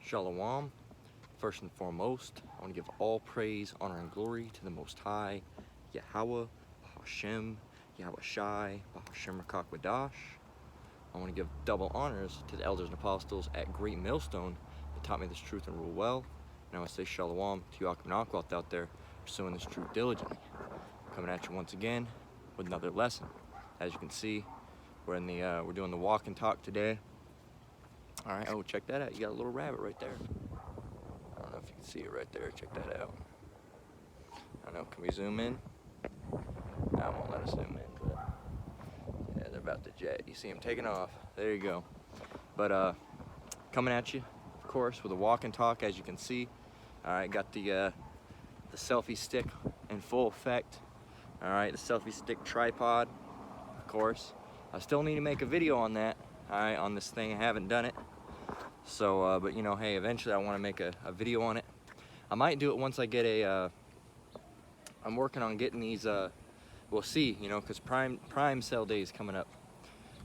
Shalom. First and foremost, I want to give all praise, honor, and glory to the Most High, Yahweh, Hashem, Yahweh Shai, Hashem Rakak Wadash. I want to give double honors to the elders and apostles at Great Millstone that taught me this truth and rule well. And I want to say Shalom to Yaakov and Akwat out there pursuing this truth diligently. Coming at you once again with another lesson. As you can see, we're doing the walk and talk today. All right, oh, check that out. You got a little rabbit right there. I don't know if you can see it right there. Check that out. I don't know, can we zoom in? No, I won't let us zoom in, but yeah, they're about to jet. You see them taking off. There you go. But coming at you, of course, with a walk and talk, as you can see. All right, got the selfie stick in full effect. All right, the selfie stick tripod, of course. I still need to make a video on that. All right, on this thing. I haven't done it. So, but you know, hey, eventually I want to make a video on it. I might do it once I get I'm working on getting these, we'll see, you know, because Prime Sale Day is coming up.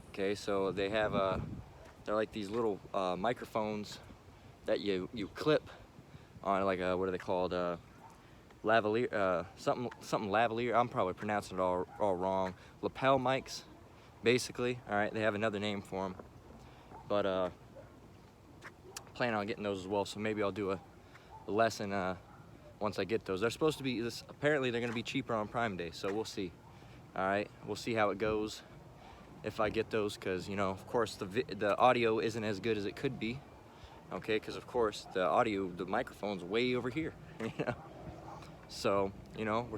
Okay, so they have, they're like these little microphones that you clip on, like, what are they called? Lavalier, something lavalier. I'm probably pronouncing it all wrong. Lapel mics, basically. All right, they have another name for them. But, plan on getting those as well, so maybe I'll do a lesson once I get those. They're supposed to be apparently they're going to be cheaper on Prime Day, so we'll see. All right, we'll see how it goes if I get those, because you know, of course, the audio isn't as good as it could be. Okay, because of course the microphone's way over here. You know, so you know, we're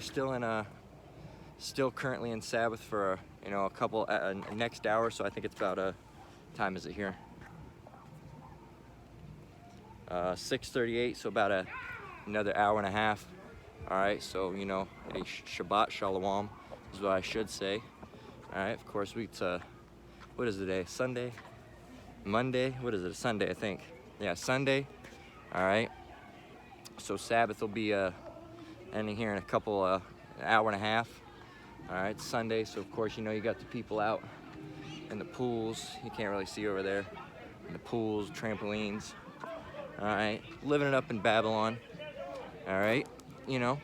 still currently in Sabbath for you know, a couple next hour. So I think it's about time is it here? 6:38, so about another hour and a half. All right, so you know, a Shabbat Shalom is what I should say. All right, of course, what is the day? Sunday? Monday? What is it? Sunday, I think. Yeah, Sunday. All right, so Sabbath will be ending here in a couple an hour and a half. All right, Sunday, so of course, you know, you got the people out in the pools. You can't really see over there. In the pools, trampolines. All right, living it up in Babylon. All right, you know.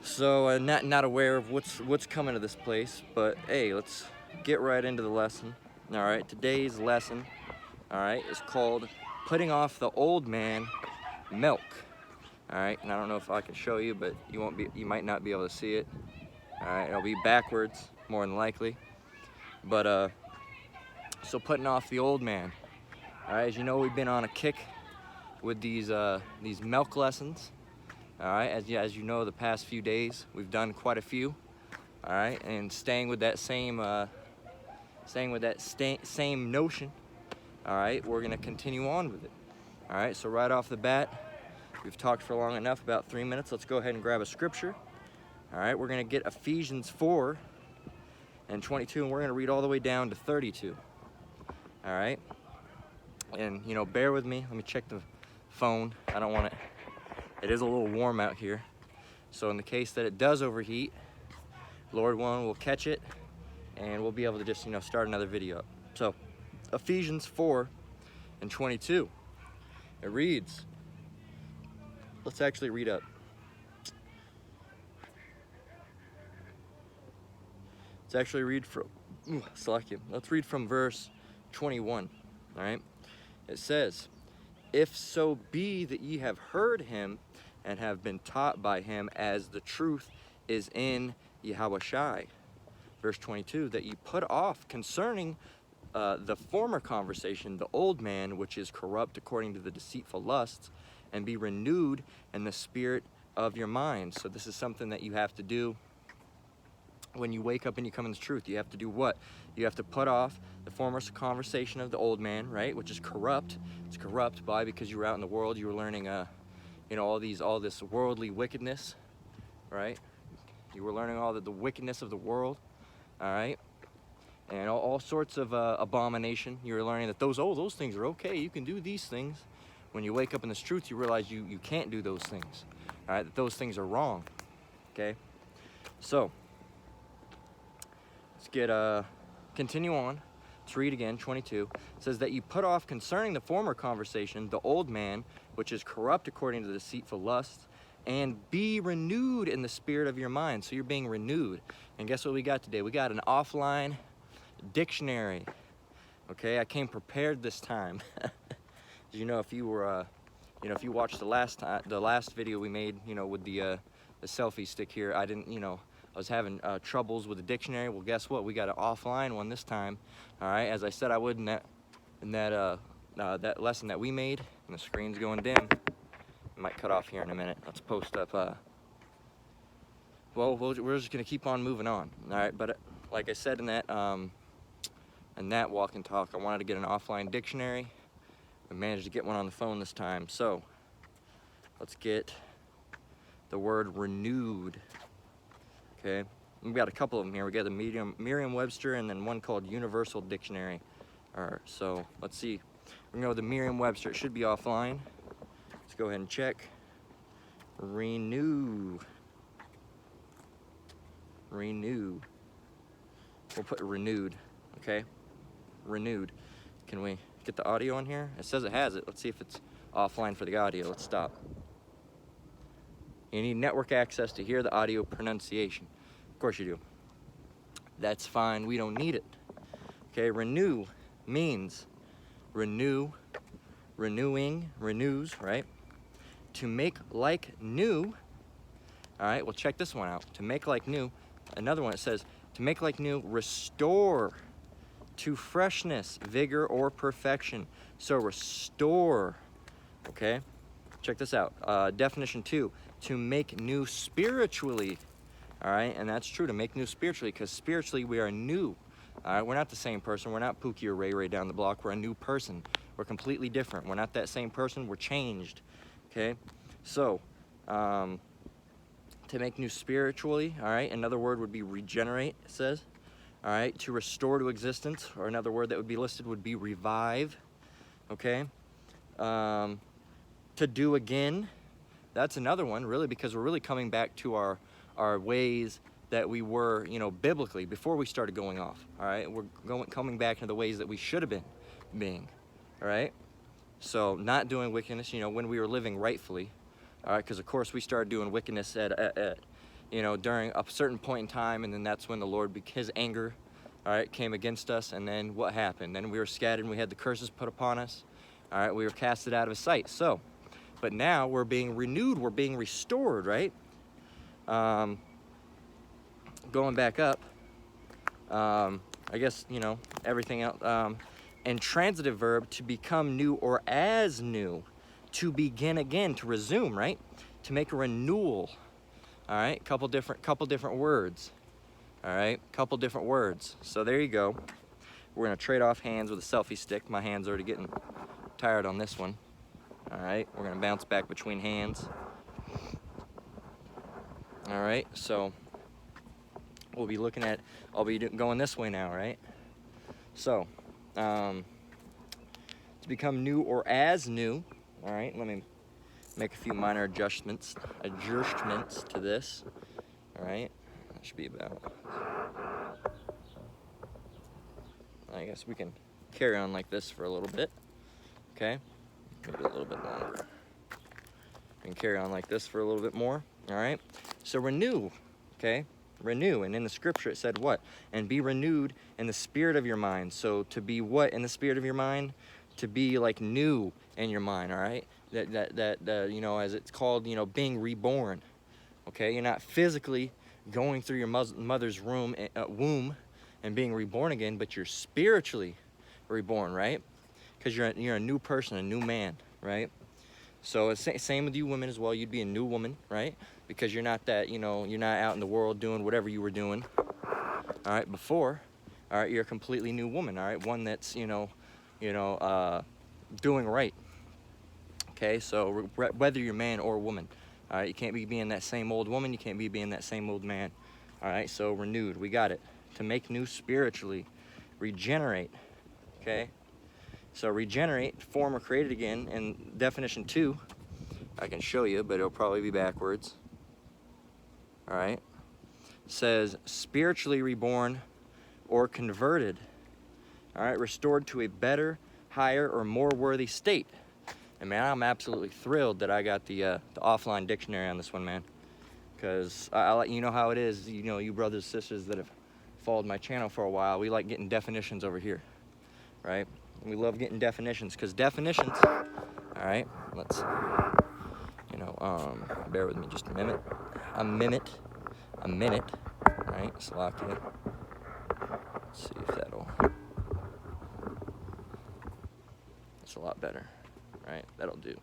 So not aware of what's coming to this place, but hey, let's get right into the lesson. All right, today's lesson, all right, is called "Putting Off the Old Man, Milk." All right, and I don't know if I can show you, but you might not be able to see it. All right, it'll be backwards more than likely. But so putting off the old man. All right, as you know, we've been on a kick with these milk lessons. All right, as you know, the past few days we've done quite a few. All right, and staying with that same notion. All right, we're gonna continue on with it. All right, so right off the bat, we've talked for long enough, about 3 minutes. Let's go ahead and grab a scripture. All right, we're gonna get Ephesians 4 and 22, and we're gonna read all the way down to 32. All right. And you know, bear with me. Let me check the phone. I don't want it. It is a little warm out here. So in the case that it does overheat, Lord willing, we'll catch it and we'll be able to just, you know, start another video up. So Ephesians 4 and 22. It reads, let's actually read up. Let's actually read from, let's read from verse 21. All right. It says, if so be that ye have heard him and have been taught by him as the truth is in Yahweh Shai. Verse 22, that ye put off concerning the former conversation, the old man, which is corrupt according to the deceitful lusts, and be renewed in the spirit of your mind. So this is something that you have to do when you wake up and you come in the truth. You have to do what? You have to put off the former conversation of the old man, right? Which is corrupt. It's corrupt by because you were out in the world, you were learning, you know, all this worldly wickedness, right? You were learning all the wickedness of the world, all right? And all sorts of abomination. You were learning that those things are okay. You can do these things. When you wake up in this truth, you realize you can't do those things, all right? That those things are wrong, okay? So, let's continue on. Let's let's read again, 22. It says that you put off concerning the former conversation, the old man, which is corrupt according to the deceitful lusts, and be renewed in the spirit of your mind. So you're being renewed. And guess what we got today? We got an offline dictionary. Okay, I came prepared this time. You know, if you were, if you watched the last video we made, with the selfie stick here, I didn't, I was having troubles with the dictionary. Well, guess what? We got an offline one this time. All right, as I said I would in that lesson that we made. And the screen's going dim. It might cut off here in a minute. Let's post up. Well, we're just gonna keep on moving on. All right, but like I said in that walk and talk, I wanted to get an offline dictionary. I managed to get one on the phone this time. So let's get the word renewed. Okay, we've got a couple of them here. We got the Merriam-Webster and then one called Universal Dictionary. All right, so let's see. We're gonna go with the Merriam-Webster. It should be offline. Let's go ahead and check. Renew. Renew. We'll put renewed, okay? Renewed. Can we get the audio on here? It says it has it. Let's see if it's offline for the audio. Let's stop. You need network access to hear the audio pronunciation. Of course you do. That's fine. We don't need it. Okay, renew means renew, renewing, renews, right? To make like new. All right, well, check this one out. To make like new. Another one, it says, to make like new, restore to freshness, vigor, or perfection. So restore, okay? Check this out. Definition 2, to make new spiritually. All right, and that's true, to make new spiritually, because spiritually we are new. All right, we're not the same person. We're not Pookie or Ray Ray down the block. We're a new person. We're completely different. We're not that same person. We're changed, okay? So, to make new spiritually, all right, another word would be regenerate, it says. All right, to restore to existence, or another word that would be listed would be revive, okay? To do again, that's another one, really, because we're really coming back to our ways that we were, biblically, before we started going off, all right? We're coming back to the ways that we should have been being, all right? So not doing wickedness, when we were living rightfully, all right? Because, of course, we started doing wickedness during a certain point in time, and then that's when the Lord, his anger, all right, came against us, and then what happened? Then we were scattered, and we had the curses put upon us, all right? We were casted out of his sight. So, but now we're being renewed, we're being restored, right? Going back up, I guess, everything else, and transitive verb, to become new or as new, to begin again, to resume, right? To make a renewal. All right, couple different words. All right, couple different words. So there you go. We're gonna trade off hands with a selfie stick. My hand's already getting tired on this one. All right, we're gonna bounce back between hands. All right, so we'll be looking at, I'll be going this way now, right? So, to become new or as new, all right, let me make a few minor adjustments to this, all right? That should be about, I guess we can carry on like this for a little bit, okay? Maybe a little bit longer. We can carry on like this for a little bit more, all right? So renew, okay? Renew, and in the scripture it said what? And be renewed in the spirit of your mind. So to be what in the spirit of your mind? To be like new in your mind, all right? That as it's called, being reborn, okay? You're not physically going through your mother's womb and being reborn again, but you're spiritually reborn, right? Because you're a new person, a new man, right? So it's same with you women as well. You'd be a new woman, right? Because you're not that, you're not out in the world doing whatever you were doing, all right, before. All right, you're a completely new woman, all right? One that's, doing right. Okay, so whether you're man or woman, all right, you can't be being that same old woman, you can't be being that same old man. All right, so renewed, we got it. To make new spiritually, regenerate, okay? So regenerate, form or created again, and definition 2, I can show you, but it'll probably be backwards. All right, says spiritually reborn or converted all right, restored to a better, higher, or more worthy state. And man, I'm absolutely thrilled that I got the offline dictionary on this one, man. Because you know how it is, you know, you brothers and sisters that have followed my channel for a while, we like getting definitions over here, right? And we love getting definitions, because definitions, all right, let's, you know, bear with me just a minute, right, Slovakia. Let's see if that'll, that's a lot better, right, that'll do.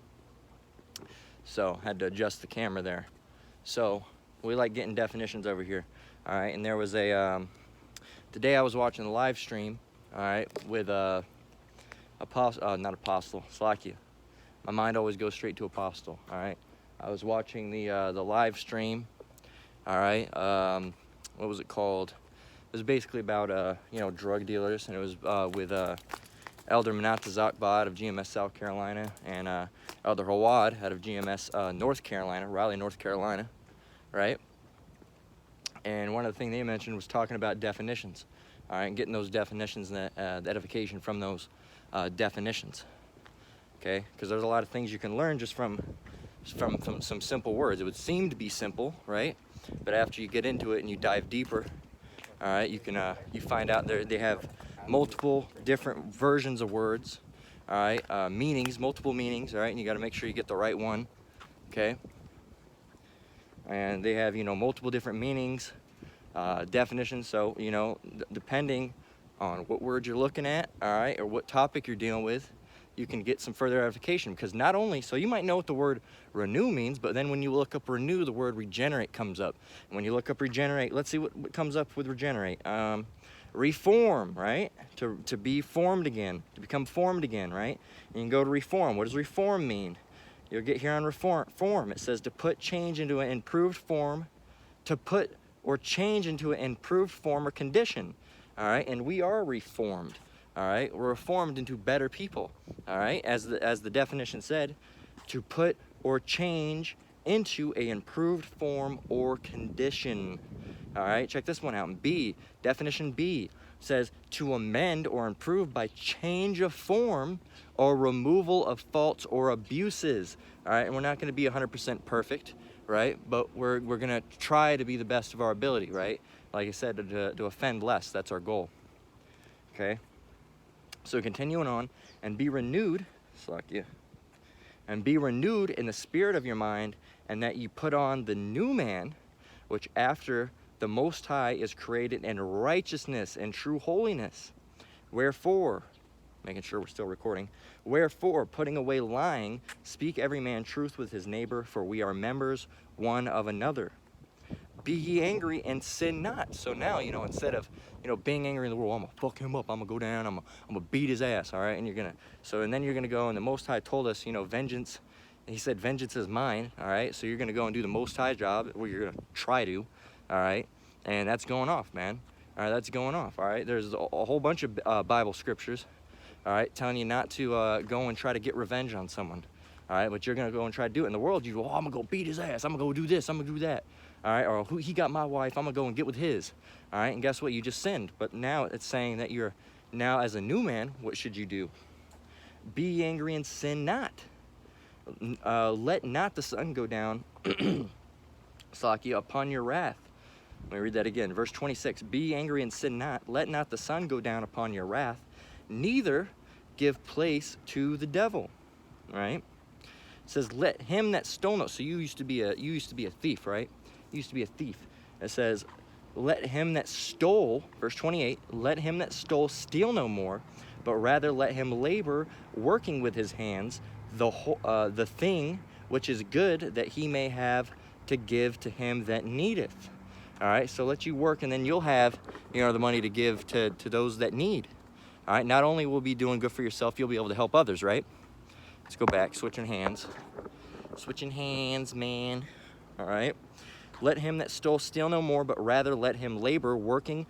So, had to adjust the camera there. So, we like getting definitions over here, all right, and there was a, today I was watching the live stream, all right, with not Apostle, Slovakia. My mind always goes straight to Apostle, all right. I was watching the live stream, all right, what was it called? It was basically about, you know, drug dealers, and it was with Elder Manata Zakba out of GMS South Carolina, and Elder Hawad out of GMS North Carolina, Raleigh, North Carolina, right? And one of the things they mentioned was talking about definitions, all right, and getting those definitions and the edification from those definitions, okay? Because there's a lot of things you can learn just from some simple words. It would seem to be simple, right? But after you get into it and you dive deeper, all right, you can you find out they have multiple different versions of words, all right, meanings, multiple meanings, all right, and you got to make sure you get the right one, okay? And they have, you know, multiple different meanings, definitions. So, you know, depending on what word you're looking at, all right, or what topic you're dealing with, you can get some further edification. Because not only, so you might know what the word renew means, but then when you look up renew, the word regenerate comes up. And when you look up regenerate, let's see what comes up with regenerate. Reform, right? To be formed again, to become formed again, right? And you can go to reform. What does reform mean? You'll get here on reform. It says to put change into an improved form, to put or change into an improved form or condition, all right? And we are reformed, all right? We're reformed into better people, all right? As the definition said, to put or change into a improved form or condition, all right? Check this one out. B, definition B says to amend or improve by change of form or removal of faults or abuses, all right? And we're not going to be 100% perfect, right? But we're going to try to be the best of our ability, right? Like I said, to offend less, that's our goal, okay? So continuing on, and be renewed, Slovakia, and be renewed in the spirit of your mind, and that you put on the new man, which after the Most High is created in righteousness and true holiness. Wherefore, making sure we're still recording, wherefore, putting away lying, speak every man truth with his neighbor, for we are members one of another. Be ye angry and sin not. So now, you know, instead of, you know, being angry in the world, I'm gonna fuck him up, I'm gonna go down, I'm gonna beat his ass, all right? And then you're gonna go, and the Most High told us, you know, vengeance, he said, vengeance is mine, all right? So you're gonna go and do the Most High job, or you're gonna try to, all right? And that's going off, man. All right, that's going off, all right? There's a whole bunch of Bible scriptures, all right, telling you not to go and try to get revenge on someone, all right? But you're going to go and try to do it. In the world, you go, oh, I'm going to go beat his ass. I'm going to go do this. I'm going to do that, all right? Or he got my wife. I'm going to go and get with his, all right? And guess what? You just sinned. But now it's saying that you're now as a new man, what should you do? Be angry and sin not. Let not the sun go down, Slakia, upon your wrath. Let me read that again. Verse 26, be angry and sin not. Let not the sun go down upon your wrath, neither give place to the devil. All right? It says, let him that stole no. So you used to be a thief, right? You used to be a thief. It says, let him that stole, verse 28, let him that stole steal no more, but rather let him labor, working with his hands, the thing which is good, that he may have to give to him that needeth. All right, so let you work, and then you'll have, you know, the money to give to those that need. All right, not only will you be doing good for yourself, you'll be able to help others, right? Let's go back, switching hands. Switching hands, man. All right. Let him that stole steal no more, but rather let him labor, working.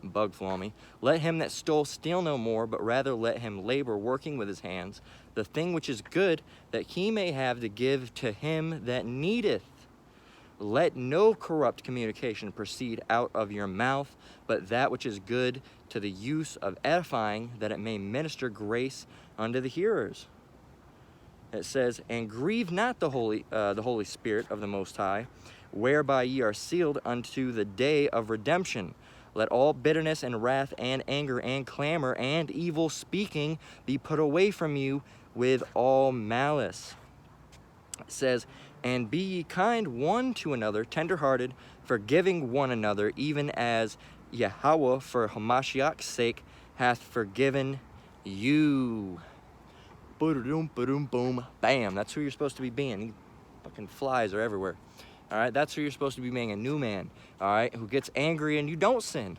Bug flew on me. Let him that stole steal no more, but rather let him labor, working with his hands, the thing which is good, that he may have to give to him that needeth. let no corrupt communication proceed out of your mouth, but that which is good to the use of edifying, that it may minister grace unto the hearers. It says, and grieve not the Holy Spirit of the Most High, whereby ye are sealed unto the day of redemption. Let all bitterness and wrath and anger and clamor and evil speaking be put away from you with all malice. It says, and be ye kind one to another, tenderhearted, forgiving one another, even as Yahweh for Hamashiach's sake hath forgiven you. Boom, boom, boom, bam. That's who you're supposed to be being. These fucking flies are everywhere. All right, that's who you're supposed to be being, a new man. All right, who gets angry and you don't sin.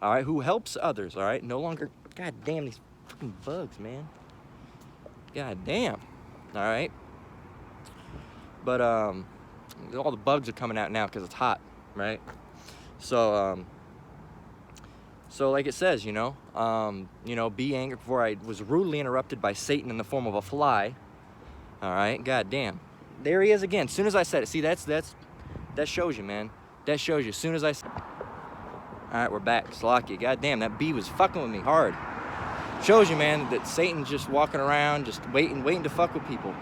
All right, who helps others. All right, no longer. God damn these fucking bugs, man. God damn. All right. But all the bugs are coming out now because it's hot, right? So like it says, be angry. Before I was rudely interrupted by Satan in the form of a fly. All right, god damn, there he is again. As soon as I said it, see, that shows you, man. That shows you. As soon as I. All right, we're back. Slakia. God damn, that bee was fucking with me hard. Shows you, man, that Satan's just walking around, just waiting to fuck with people.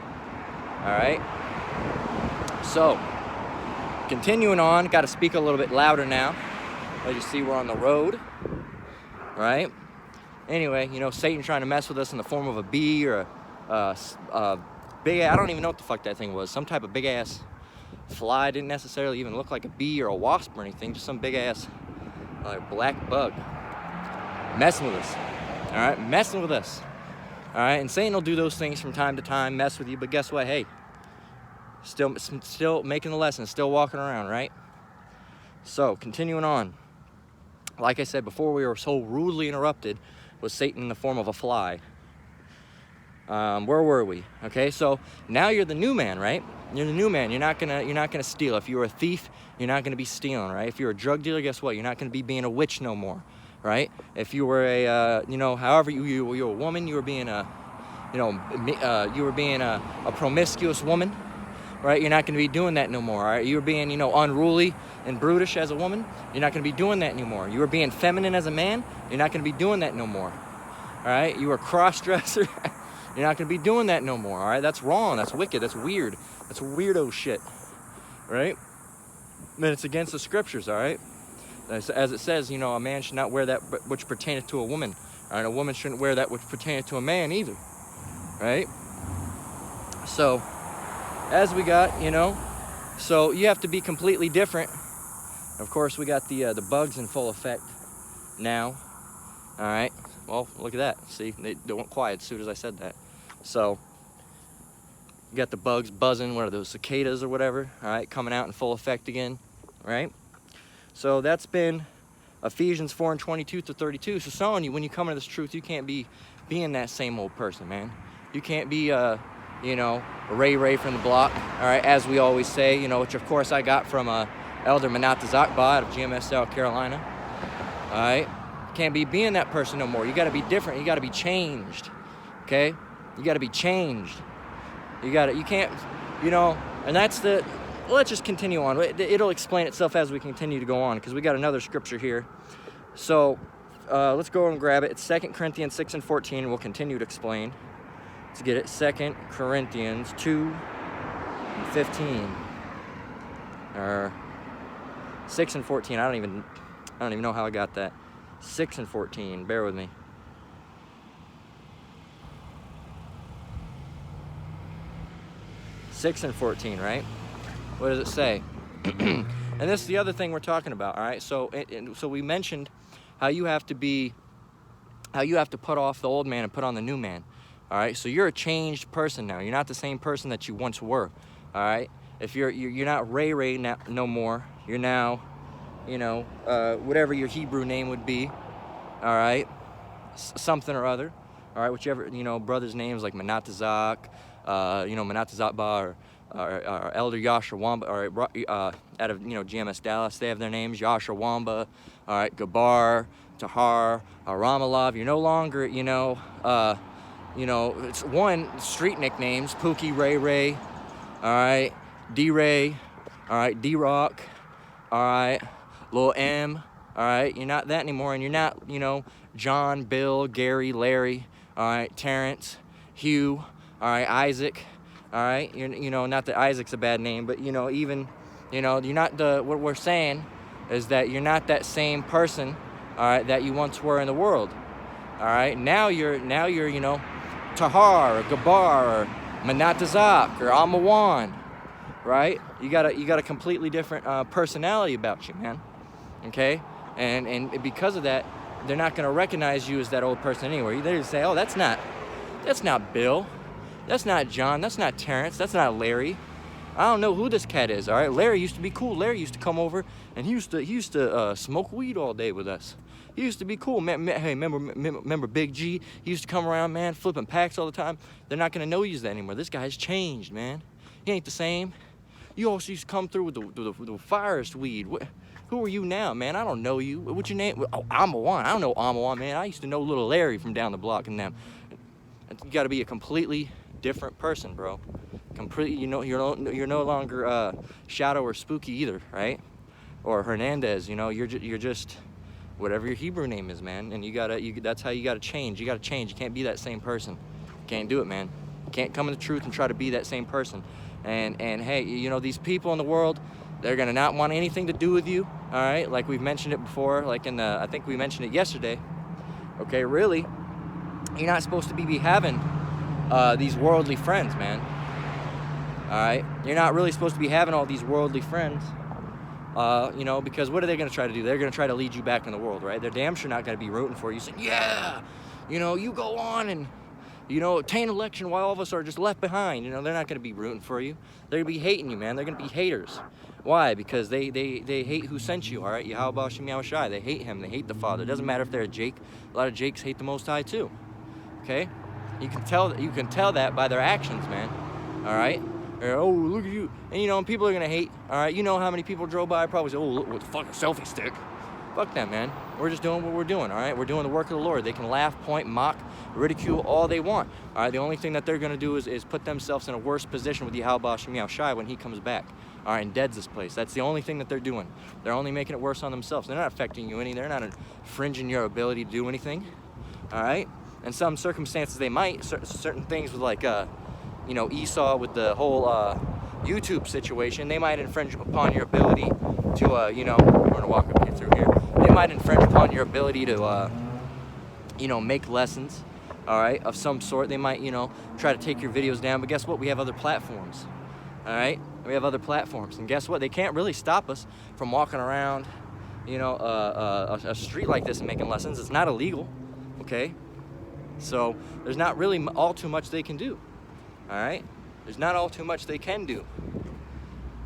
All right. So, continuing on, got to speak a little bit louder now. As you see, we're on the road, right? Anyway, Satan trying to mess with us in the form of a bee or a big, I don't even know what the fuck that thing was. Some type of big-ass fly. Didn't necessarily even look like a bee or a wasp or anything. Just some big-ass black bug. Messing with us, all right? Messing with us, all right? And Satan will do those things from time to time, mess with you, but guess what? Hey, still making the lesson, still walking around, right? So, continuing on. Like I said before, we were so rudely interrupted with Satan in the form of a fly. Where were we? Okay, so now you're the new man, right? You're the new man. You're not gonna steal. If you were a thief, you're not gonna be stealing, right? If you're a drug dealer, guess what? You're not gonna be being a witch no more, right? If you were a, however you were a woman, you were being a promiscuous woman. Right, you're not going to be doing that no more. All right, you were being, unruly and brutish as a woman. You're not going to be doing that anymore. You were being feminine as a man. You're not going to be doing that no more. All right, you were a cross-dresser. You're not going to be doing that no more. All right, that's wrong. That's wicked. That's weird. That's weirdo shit. Right? And it's against the scriptures. All right, as it says, a man should not wear that which pertaineth to a woman. All right, a woman shouldn't wear that which pertaineth to a man either. Right? So. As we got, so you have to be completely different. Of course, we got the bugs in full effect now. All right. Well, look at that. See, they went quiet as soon as I said that. So you got the bugs buzzing. What are those, cicadas or whatever? All right, coming out in full effect again. Right. So that's been Ephesians 4:22-32. So showing you when you come into this truth, you can't be being that same old person, man. You can't be Ray from the block, all right, as we always say, which of course I got from Elder Manata Zakba out of GMS, South Carolina, all right? You can't be being that person no more. You got to be different. You got to be changed, okay? You got to be changed. You can't, and that's let's just continue on. It'll explain itself as we continue to go on because we got another scripture here. So let's go and grab it. It's 2 Corinthians 6:14. We'll continue to explain. Let's get it. 2 Corinthians 2:15. Or 6:14. I don't even know how I got that. 6:14. Bear with me. Six and 14, right? What does it say? And this is the other thing we're talking about, all right? So we mentioned how you have to put off the old man and put on the new man. All right, so you're a changed person now. You're not the same person that you once were. All right, if you're not Ray now, no more. You're now, whatever your Hebrew name would be. All right, something or other. All right, whichever brothers' names like Manatazak, Manatazakba, or Elder Yasha Wamba, or out of GMS Dallas, they have their names. Yasha Wamba. All right, Gabar, Tahar, Ramalov. You're no longer it's one street nicknames, Pookie, Ray, all right, D-Ray, all all right, D-Rock, all right, Lil M, all right, you're not that anymore, and you're not, you know, John, Bill, Gary, Larry, all right, Terrence, Hugh, all right, Isaac, all right, you know, not that Isaac's a bad name, but, you know, even, you know, you're not what we're saying is that you're not that same person, all right, that you once were in the world, all right, now you're, you know, Tahar, or Gabar, or Manatazak, or Amawan, right? You got a completely different personality about you, man. Okay, and because of that, they're not gonna recognize you as that old person anywhere. They're gonna say, oh, that's not Bill, that's not John, that's not Terrence, that's not Larry. I don't know who this cat is. All right, Larry used to be cool. Larry used to come over and he used to smoke weed all day with us. He used to be cool. Hey, remember Big G? He used to come around, man, flipping packs all the time. They're not gonna know you as that anymore. This guy's changed, man. He ain't the same. You also used to come through with the firest weed. Who are you now, man? I don't know you. What's your name? Oh, Amawan. I don't know Amawan, man. I used to know little Larry from down the block and them. You got to be a completely different person, bro. Completely, you know, you're no longer Shadow or Spooky either, right? Or Hernandez. You know, you're just whatever your Hebrew name is, man. And that's how you gotta change. You gotta change. You can't be that same person. Can't do it, man. You can't come in the truth and try to be that same person. And hey, you know, these people in the world, they're gonna not want anything to do with you, all right? Like we've mentioned it before, like I think we mentioned it yesterday. Okay, really, you're not supposed to be having these worldly friends, man. All right, you're not really supposed to be having all these worldly friends, you know, because what are they gonna try to do? They're gonna try to lead you back in the world, right? They're damn sure not gonna be rooting for you, saying, yeah, you know, you go on and, you know, obtain election while all of us are just left behind. You know, they're not going to be rooting for you. They're going to be hating you, man. They're going to be haters. Why? Because they hate who sent you, all right? Yahweh Hashem Yahushai. They hate him. They hate the Father. It doesn't matter if they're a Jake. A lot of Jakes hate the Most High too. Okay? You can tell that by their actions, man. All right? Or, oh, look at you. And, you know, people are going to hate. All right? You know how many people drove by probably say, oh, look, with the fucking selfie stick. Fuck them, man. We're just doing what we're doing, all right? We're doing the work of the Lord. They can laugh, point, mock, ridicule all they want, all right? The only thing that they're going to do is put themselves in a worse position with Yahweh Hashem Yahushai when he comes back, all right, and deads this place. That's the only thing that they're doing. They're only making it worse on themselves. They're not affecting you any. They're not infringing your ability to do anything, all right? In some circumstances, they might. Certain things with, like, you know, Esau with the whole YouTube situation, they might infringe upon your ability to, you know, we're going to walk up here through here. They might infringe upon your ability to, you know, make lessons, all right, of some sort. They might, you know, try to take your videos down. But guess what? We have other platforms, all right? We have other platforms. And guess what? They can't really stop us from walking around, you know, a street like this and making lessons. It's not illegal, okay? So there's not really all too much they can do, all right? There's not all too much they can do.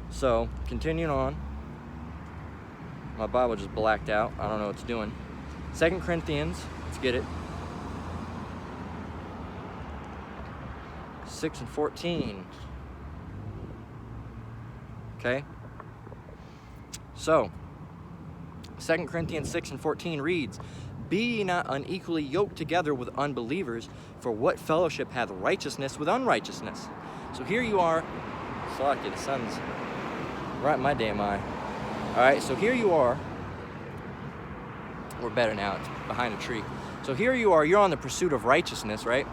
So, continuing on. My Bible just blacked out. I don't know what it's doing. 2 Corinthians, let's get it. 6 and 14. Okay? So, 2 Corinthians 6 and 14 reads, be ye not unequally yoked together with unbelievers, for what fellowship hath righteousness with unrighteousness? So here you are. Slacky, the sun's right in my damn eye. Alright, so here you are. We're better now, it's behind a tree. So here you are, you're on the pursuit of righteousness, right?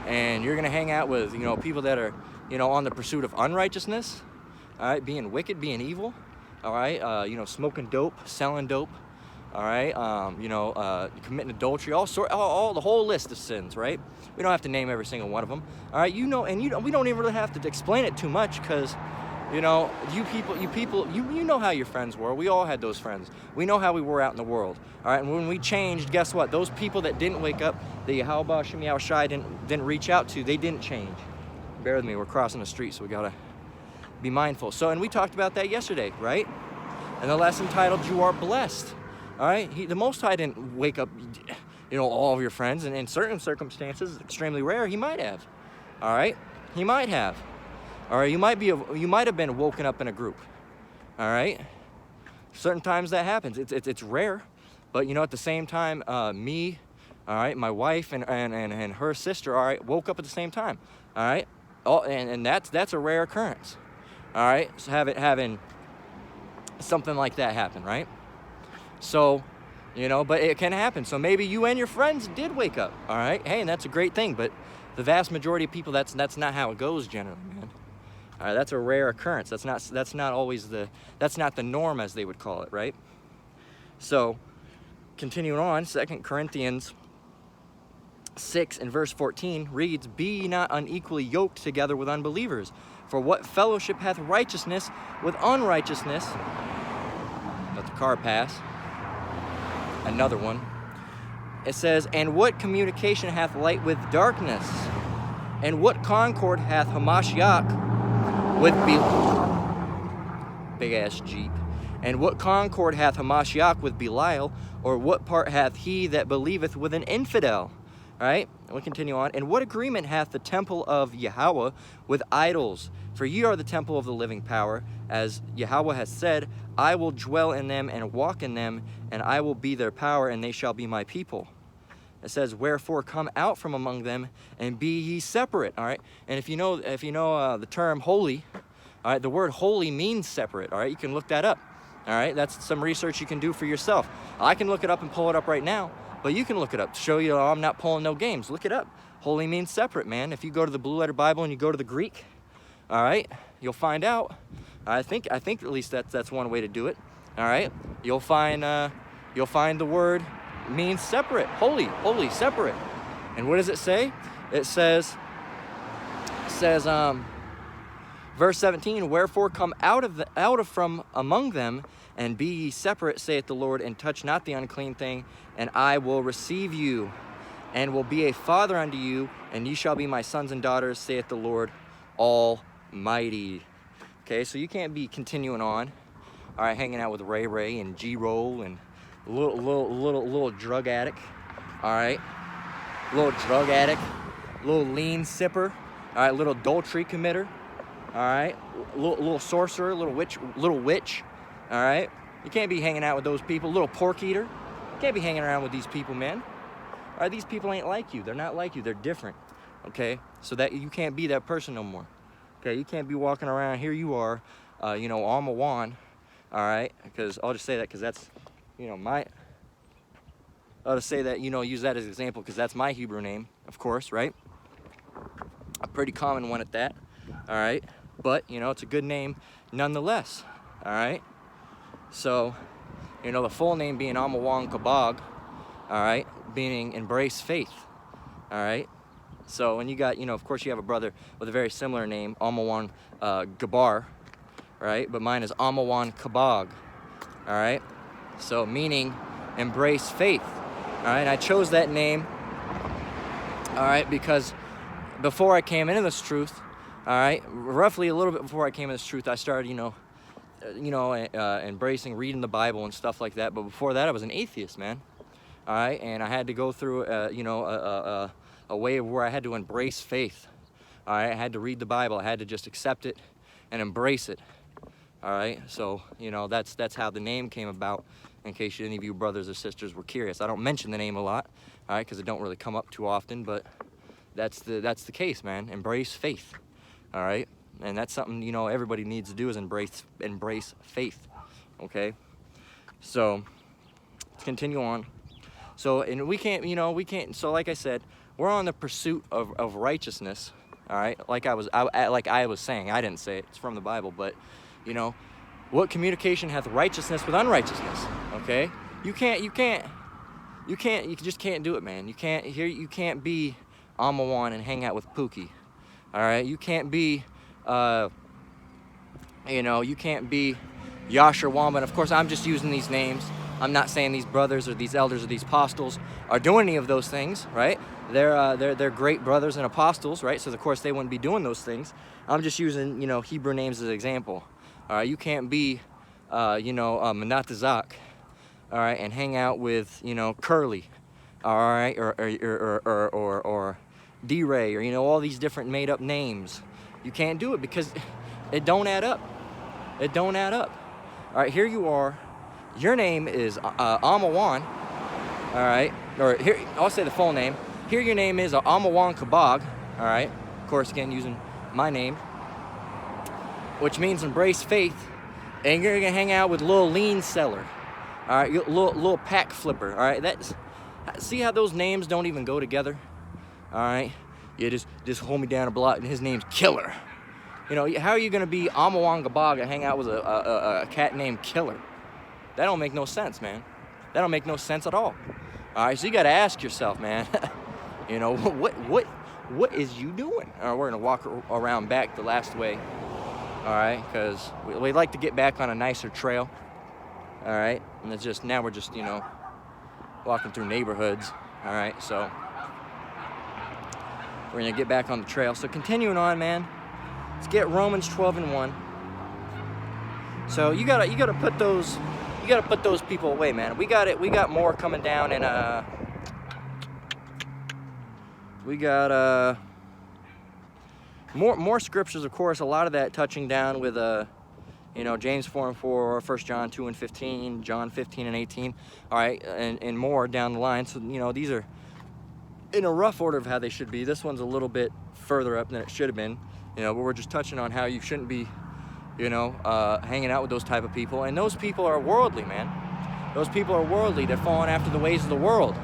And you're gonna hang out with, you know, people that are, you know, on the pursuit of unrighteousness. Alright, being wicked, being evil. Alright, you know, smoking dope, selling dope. Alright, you know, committing adultery, all the whole list of sins, right? We don't have to name every single one of them. Alright, you know, and we don't even really have to explain it too much, because, you know, you know how your friends were. We all had those friends. We know how we were out in the world. All right, and when we changed, guess what? Those people that didn't wake up, the Yahweh Hashem Yahushai didn't reach out to, they didn't change. Bear with me, we're crossing the street, so we gotta be mindful. So, and we talked about that yesterday, right? And the lesson titled, You Are Blessed. All right, the Most High didn't wake up, you know, all of your friends, and in certain circumstances, extremely rare, he might have. All right, he might have. All right, you might have been woken up in a group. All right, certain times that happens. It's rare, but you know, at the same time, me, all right, my wife and her sister, all right, woke up at the same time. All right, and that's a rare occurrence. All right, so having something like that happen, right? So, you know, but it can happen. So maybe you and your friends did wake up, all right? Hey, and that's a great thing, but the vast majority of people, that's not how it goes generally, man. All right, that's a rare occurrence. That's not always that's not the norm, as they would call it, right? So, continuing on, 2 Corinthians 6 and verse 14 reads, "Be ye not unequally yoked together with unbelievers. For what fellowship hath righteousness with unrighteousness?" Let the car pass. Another one. It says, "And what communication hath light with darkness? And what concord hath Hamashiach with big ass Jeep? And what concord hath Hamashiach with Belial? Or what part hath he that believeth with an infidel?" All right, we'll continue on. "And what agreement hath the temple of Yahweh with idols? For ye are the temple of the living power, as Yahweh has said, I will dwell in them and walk in them, and I will be their power, and they shall be my people." It says, "Wherefore come out from among them, and be ye separate." All right, and if you know the term holy, all right, the word holy means separate. All right, you can look that up. All right, that's some research you can do for yourself. I can look it up and pull it up right now, but you can look it up to show you I'm not pulling no games. Look it up. Holy means separate, man. If you go to the Blue Letter Bible and you go to the Greek, all right, you'll find out. I think at least that's one way to do it. All right, you'll find the word means separate, holy, separate. And what does it say? It says, verse 17, "Wherefore come out of from among them, and be ye separate, saith the Lord, and touch not the unclean thing, and I will receive you, and will be a father unto you, and ye shall be my sons and daughters, saith the Lord Almighty." Okay, so you can't be continuing on, all right, hanging out with Ray and G-Roll and little drug addict, all right, little drug addict, little lean sipper, all right, little adultery committer, all right, little sorcerer, little witch, all right. You can't be hanging out with those people. Little pork eater, you can't be hanging around with these people, man. All right, these people ain't like you. They're not like you. They're different, okay? So that you can't be that person no more, okay? You can't be walking around. Here you are, Alma Wan, all right? Because I'll just say that because that's, I'll just say that, use that as an example because that's my Hebrew name, of course, right? A pretty common one at that, all right? But, it's a good name nonetheless, all right? So, the full name being Amawan Kabag, all right, meaning embrace faith, all right? So, when you got, of course you have a brother with a very similar name, Amawan Gabar, right? But mine is Amawan Kabag, all right? So, meaning embrace faith, all right? And I chose that name, all right, because before I came into this truth, all right, roughly a little bit before I came into this truth, I started, embracing reading the Bible and stuff like that. But before that, I was an atheist, man. All right, and I had to go through, a way of where I had to embrace faith. All right, I had to read the Bible. I had to just accept it and embrace it. All right, so that's how the name came about. In case any of you brothers or sisters were curious, I don't mention the name a lot, all right, because it don't really come up too often. But that's the case, man. Embrace faith. All right. And that's something, everybody needs to do is embrace faith, okay? So, let's continue on. So, and we can't, so like I said, we're on the pursuit of righteousness, all right? Like I was saying, I didn't say it, it's from the Bible, but, what communication hath righteousness with unrighteousness, okay? You just can't do it, man. You can't be Amawan and hang out with Pookie, all right? You can't be... you can't be Yasher Wamba. And of course, I'm just using these names. I'm not saying these brothers or these elders or these apostles are doing any of those things, right? They're great brothers and apostles, right? So of course they wouldn't be doing those things. I'm just using, Hebrew names as an example. All right, you can't be, Menatazak, all right, and hang out with, Curly, all right, or D-Ray, or all these different made-up names. You can't do it because it don't add up. It don't add up. All right, here you are. Your name is Amawan, all right? Or here, I'll say the full name. Here your name is Amawan Kabag, all right? Of course, again, using my name, which means embrace faith, And you're gonna hang out with little lean seller. All right, little pack flipper. All right, see how those names don't even go together. All right, yeah, just hold me down a block, and his name's Killer. You know, how are you gonna be Amawanga and hang out with a cat named Killer? That don't make no sense, man. That don't make no sense at all. All right, so you gotta ask yourself, man. You know, what is you doing? All right, we're gonna walk around back the last way. All right, because we'd like to get back on a nicer trail. All right, and it's just now we're just, you know, walking through neighborhoods. All right, so we're gonna get back on the trail. So continuing on, man. Let's get Romans 12:1. So you gotta put those people away, man. We got more coming down, and we got more scriptures, of course. A lot of that touching down with you know, James 4:4, 1 John 2:15, John 15:18. All right, and more down the line. So you know, these are in a rough order of how they should be. This one's a little bit further up than it should have been. You know, but we're just touching on how you shouldn't be, you know, hanging out with those type of people. And those people are worldly, man. Those people are worldly. They're falling after the ways of the world.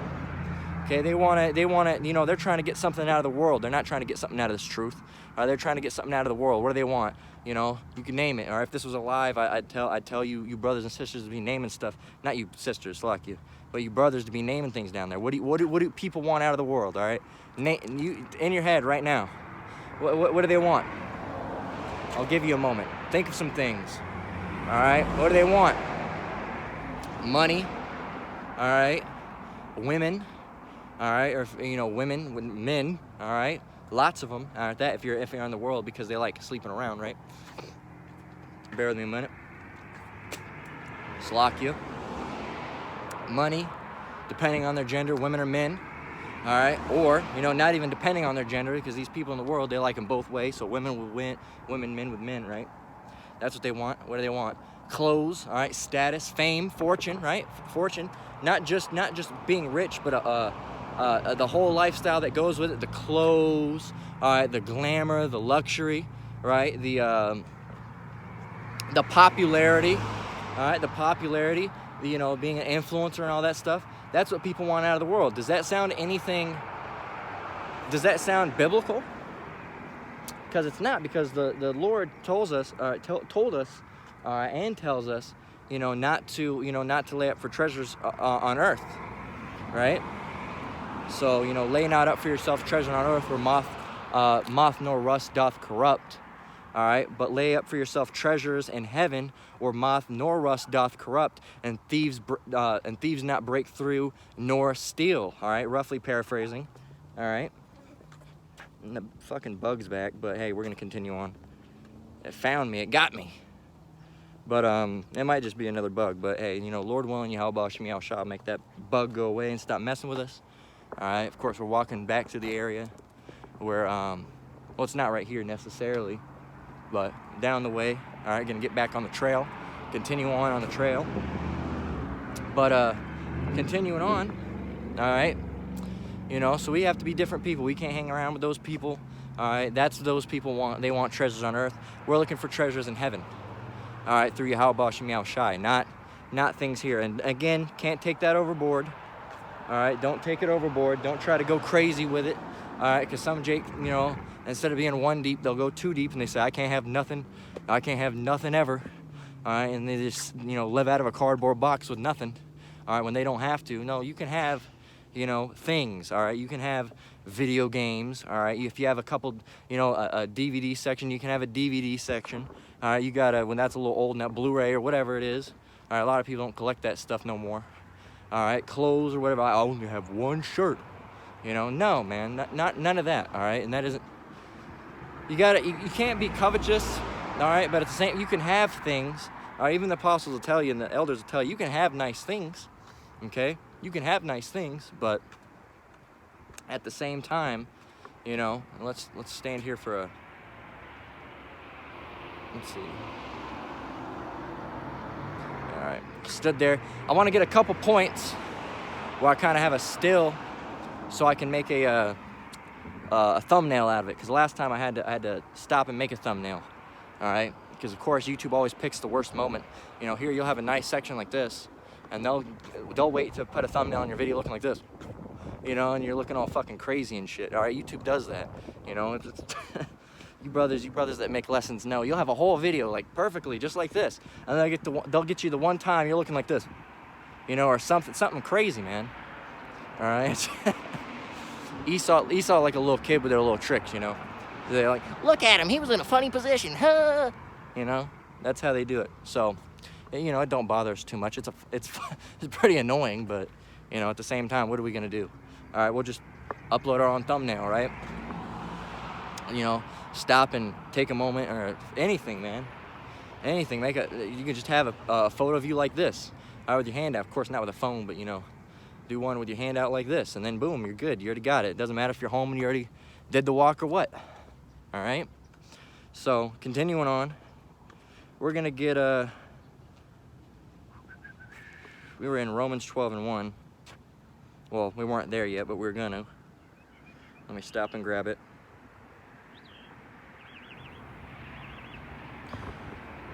Okay, they want to, you know, they're trying to get something out of the world. They're not trying to get something out of this truth. They're trying to get something out of the world. What do they want? You know, you can name it. Or if this was alive, I'd tell you brothers and sisters to be naming stuff. Not you sisters, like you, but you brothers to be naming things down there. What do people want out of the world? All right, you in your head right now. What do they want? I'll give you a moment. Think of some things. All right, what do they want? Money. All right, women. All right, or you know, women with men. All right, lots of them. All right, that if you're in the world, because they like sleeping around, right? Bear with me a minute. Slovakia. Money, depending on their gender, women or men. All right, or you know, not even depending on their gender, because these people in the world, they like them both ways. So women with women, men with men, right? That's what they want. What do they want? Clothes, all right, status, fame, fortune, right? Fortune, not just being rich, but the whole lifestyle that goes with it. The clothes, all right, the glamour, the luxury, right? The popularity, all right, the popularity. You know, being an influencer and all that stuff. That's what people want out of the world. Does that sound biblical? Because it's not, because the Lord told us and tells us, you know, not to lay up for treasures on earth, right? So, you know, lay not up for yourself treasure on earth where moth nor rust doth corrupt. All right, but lay up for yourself treasures in heaven, where moth nor rust doth corrupt, and thieves not break through nor steal. All right, roughly paraphrasing. All right, and the fucking bug's back, but hey, we're gonna continue on. It found me, it got me. But it might just be another bug. But hey, you know, Lord willing, Yahweh Shem Yahweh Shah, make that bug go away and stop messing with us. All right, of course, we're walking back to the area where well, it's not right here necessarily, but down the way. All right, gonna get back on the trail, continue on the trail. But continuing on, all right, you know, so we have to be different people. We can't hang around with those people. All right, that's what those people want. They want treasures on earth. We're looking for treasures in heaven. All right, through Yahweh Shem Yahweh Shai, not things here. And again, can't take that overboard. All right, don't take it overboard. Don't try to go crazy with it. All right, because some Jake, you know, instead of being one deep, they'll go two deep, and they say, I can't have nothing ever. All right, and they just, you know, live out of a cardboard box with nothing. All right, when they don't have to. No, you can have, you know, things. All right, you can have video games. All right, if you have a couple, you know, a DVD section, you can have a DVD section. All right, you gotta, when that's a little old, now Blu-ray or whatever it is. All right, a lot of people don't collect that stuff no more. All right, clothes or whatever. I only have one shirt. You know, no, man, not none of that. All right, and that isn't. You can't be covetous. All right, but at the same, you can have things. All right, even the apostles will tell you, and the elders will tell you, you can have nice things. Okay, you can have nice things, but at the same time, you know, let's stand here for a. Let's see. All right, stood there. I want to get a couple points where I kind of have a still, so I can make a thumbnail out of it. Because last time I had to stop and make a thumbnail. All right, because of course YouTube always picks the worst moment. You know, here you'll have a nice section like this, and they'll wait to put a thumbnail on your video looking like this, you know, and you're looking all fucking crazy and shit. All right, YouTube does that, you know. You brothers that make lessons know you'll have a whole video like perfectly just like this, and they'll get you the one time you're looking like this, you know, or something crazy, man. All right. Esau like a little kid with their little tricks, you know. They're like, look at him, he was in a funny position, huh? You know, that's how they do it. So, you know, it don't bother us too much. It's pretty annoying, but you know, at the same time, what are we gonna do? All right, we'll just upload our own thumbnail, right? You know, stop and take a moment or anything, man. Anything. You can just have a photo of you like this, with your hand out. Of course, not with a phone, but you know, do one with your hand out like this, and then boom, you're good. You already got it. It doesn't matter if you're home and you already did the walk or what. All right. So continuing on, we're gonna get we were in Romans 12:1. Well, we weren't there yet, but we're gonna. Let me stop and grab it.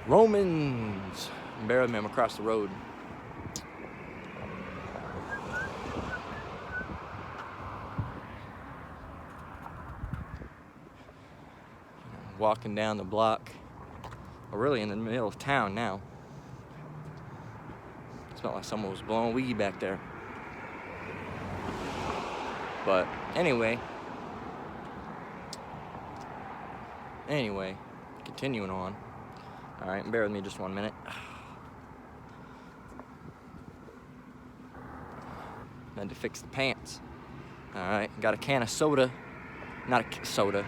Romans. Bear with me, I'm across the road. Walking down the block. We're really in the middle of town now. It smelled like someone was blowing weed back there. But anyway, continuing on. All right, bear with me just 1 minute. Had to fix the pants. All right, got a can of soda. Not a soda.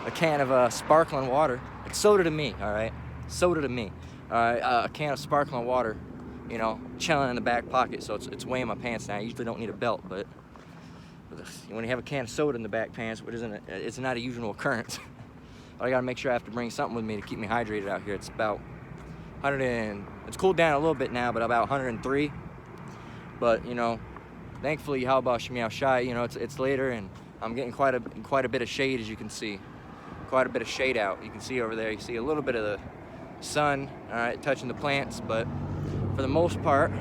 A can of sparkling water. It's soda to me, all right? Soda to me. All right, a can of sparkling water, you know, chilling in the back pocket, so it's weighing my pants down. I usually don't need a belt, but when you have a can of soda in the back pants, it's not a usual occurrence. I gotta make sure I have to bring something with me to keep me hydrated out here. It's about it's cooled down a little bit now, but about 103. But you know, thankfully, how about Shemiao Shai? You know, it's later, and I'm getting quite a bit of shade, as you can see. Quite a bit of shade out. You can see over there. You see a little bit of the sun, all right, touching the plants, but for the most part,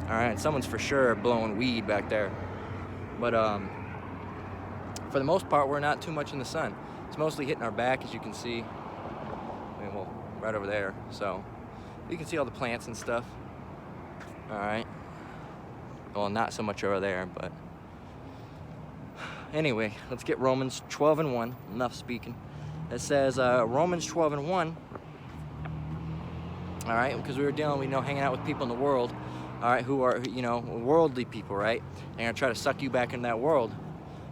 all right, someone's for sure blowing weed back there. But for the most part, we're not too much in the sun. It's mostly hitting our back, as you can see. I mean, well, right over there. So you can see all the plants and stuff. All right. Well, not so much over there, but anyway, let's get Romans 12:1. Enough speaking. It says Romans 12:1. All right, because we were hanging out with people in the world, all right, who are, you know, worldly people, right? They're gonna try to suck you back into that world.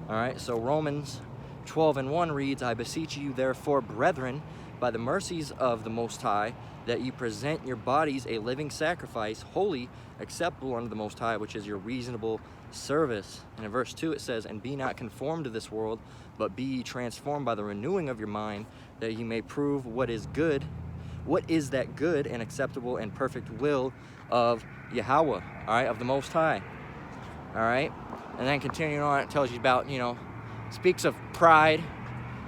All right, so Romans 12:1 reads, I beseech you, therefore, brethren, by the mercies of the Most High, that you present your bodies a living sacrifice, holy, acceptable unto the Most High, which is your reasonable service. And in verse 2 it says, and be not conformed to this world, but be ye transformed by the renewing of your mind, that ye may prove what is that good and acceptable and perfect will of Yahweh, all right, of the Most High. All right, and then continuing on, it tells you about, you know, speaks of pride,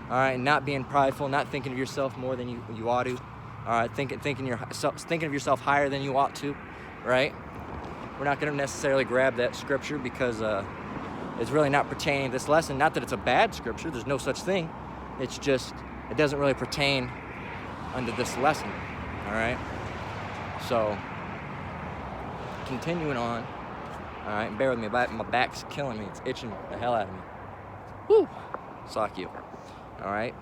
all right, not being prideful, not thinking of yourself more than you ought to, all right, thinking of yourself higher than you ought to, right? We're not going to necessarily grab that scripture because it's really not pertaining to this lesson. Not that it's a bad scripture. There's no such thing. It's just, it doesn't really pertain under this lesson. All right? So, continuing on. All right? Bear with me. My back's killing me. It's itching the hell out of me. Woo! Sock you. All right?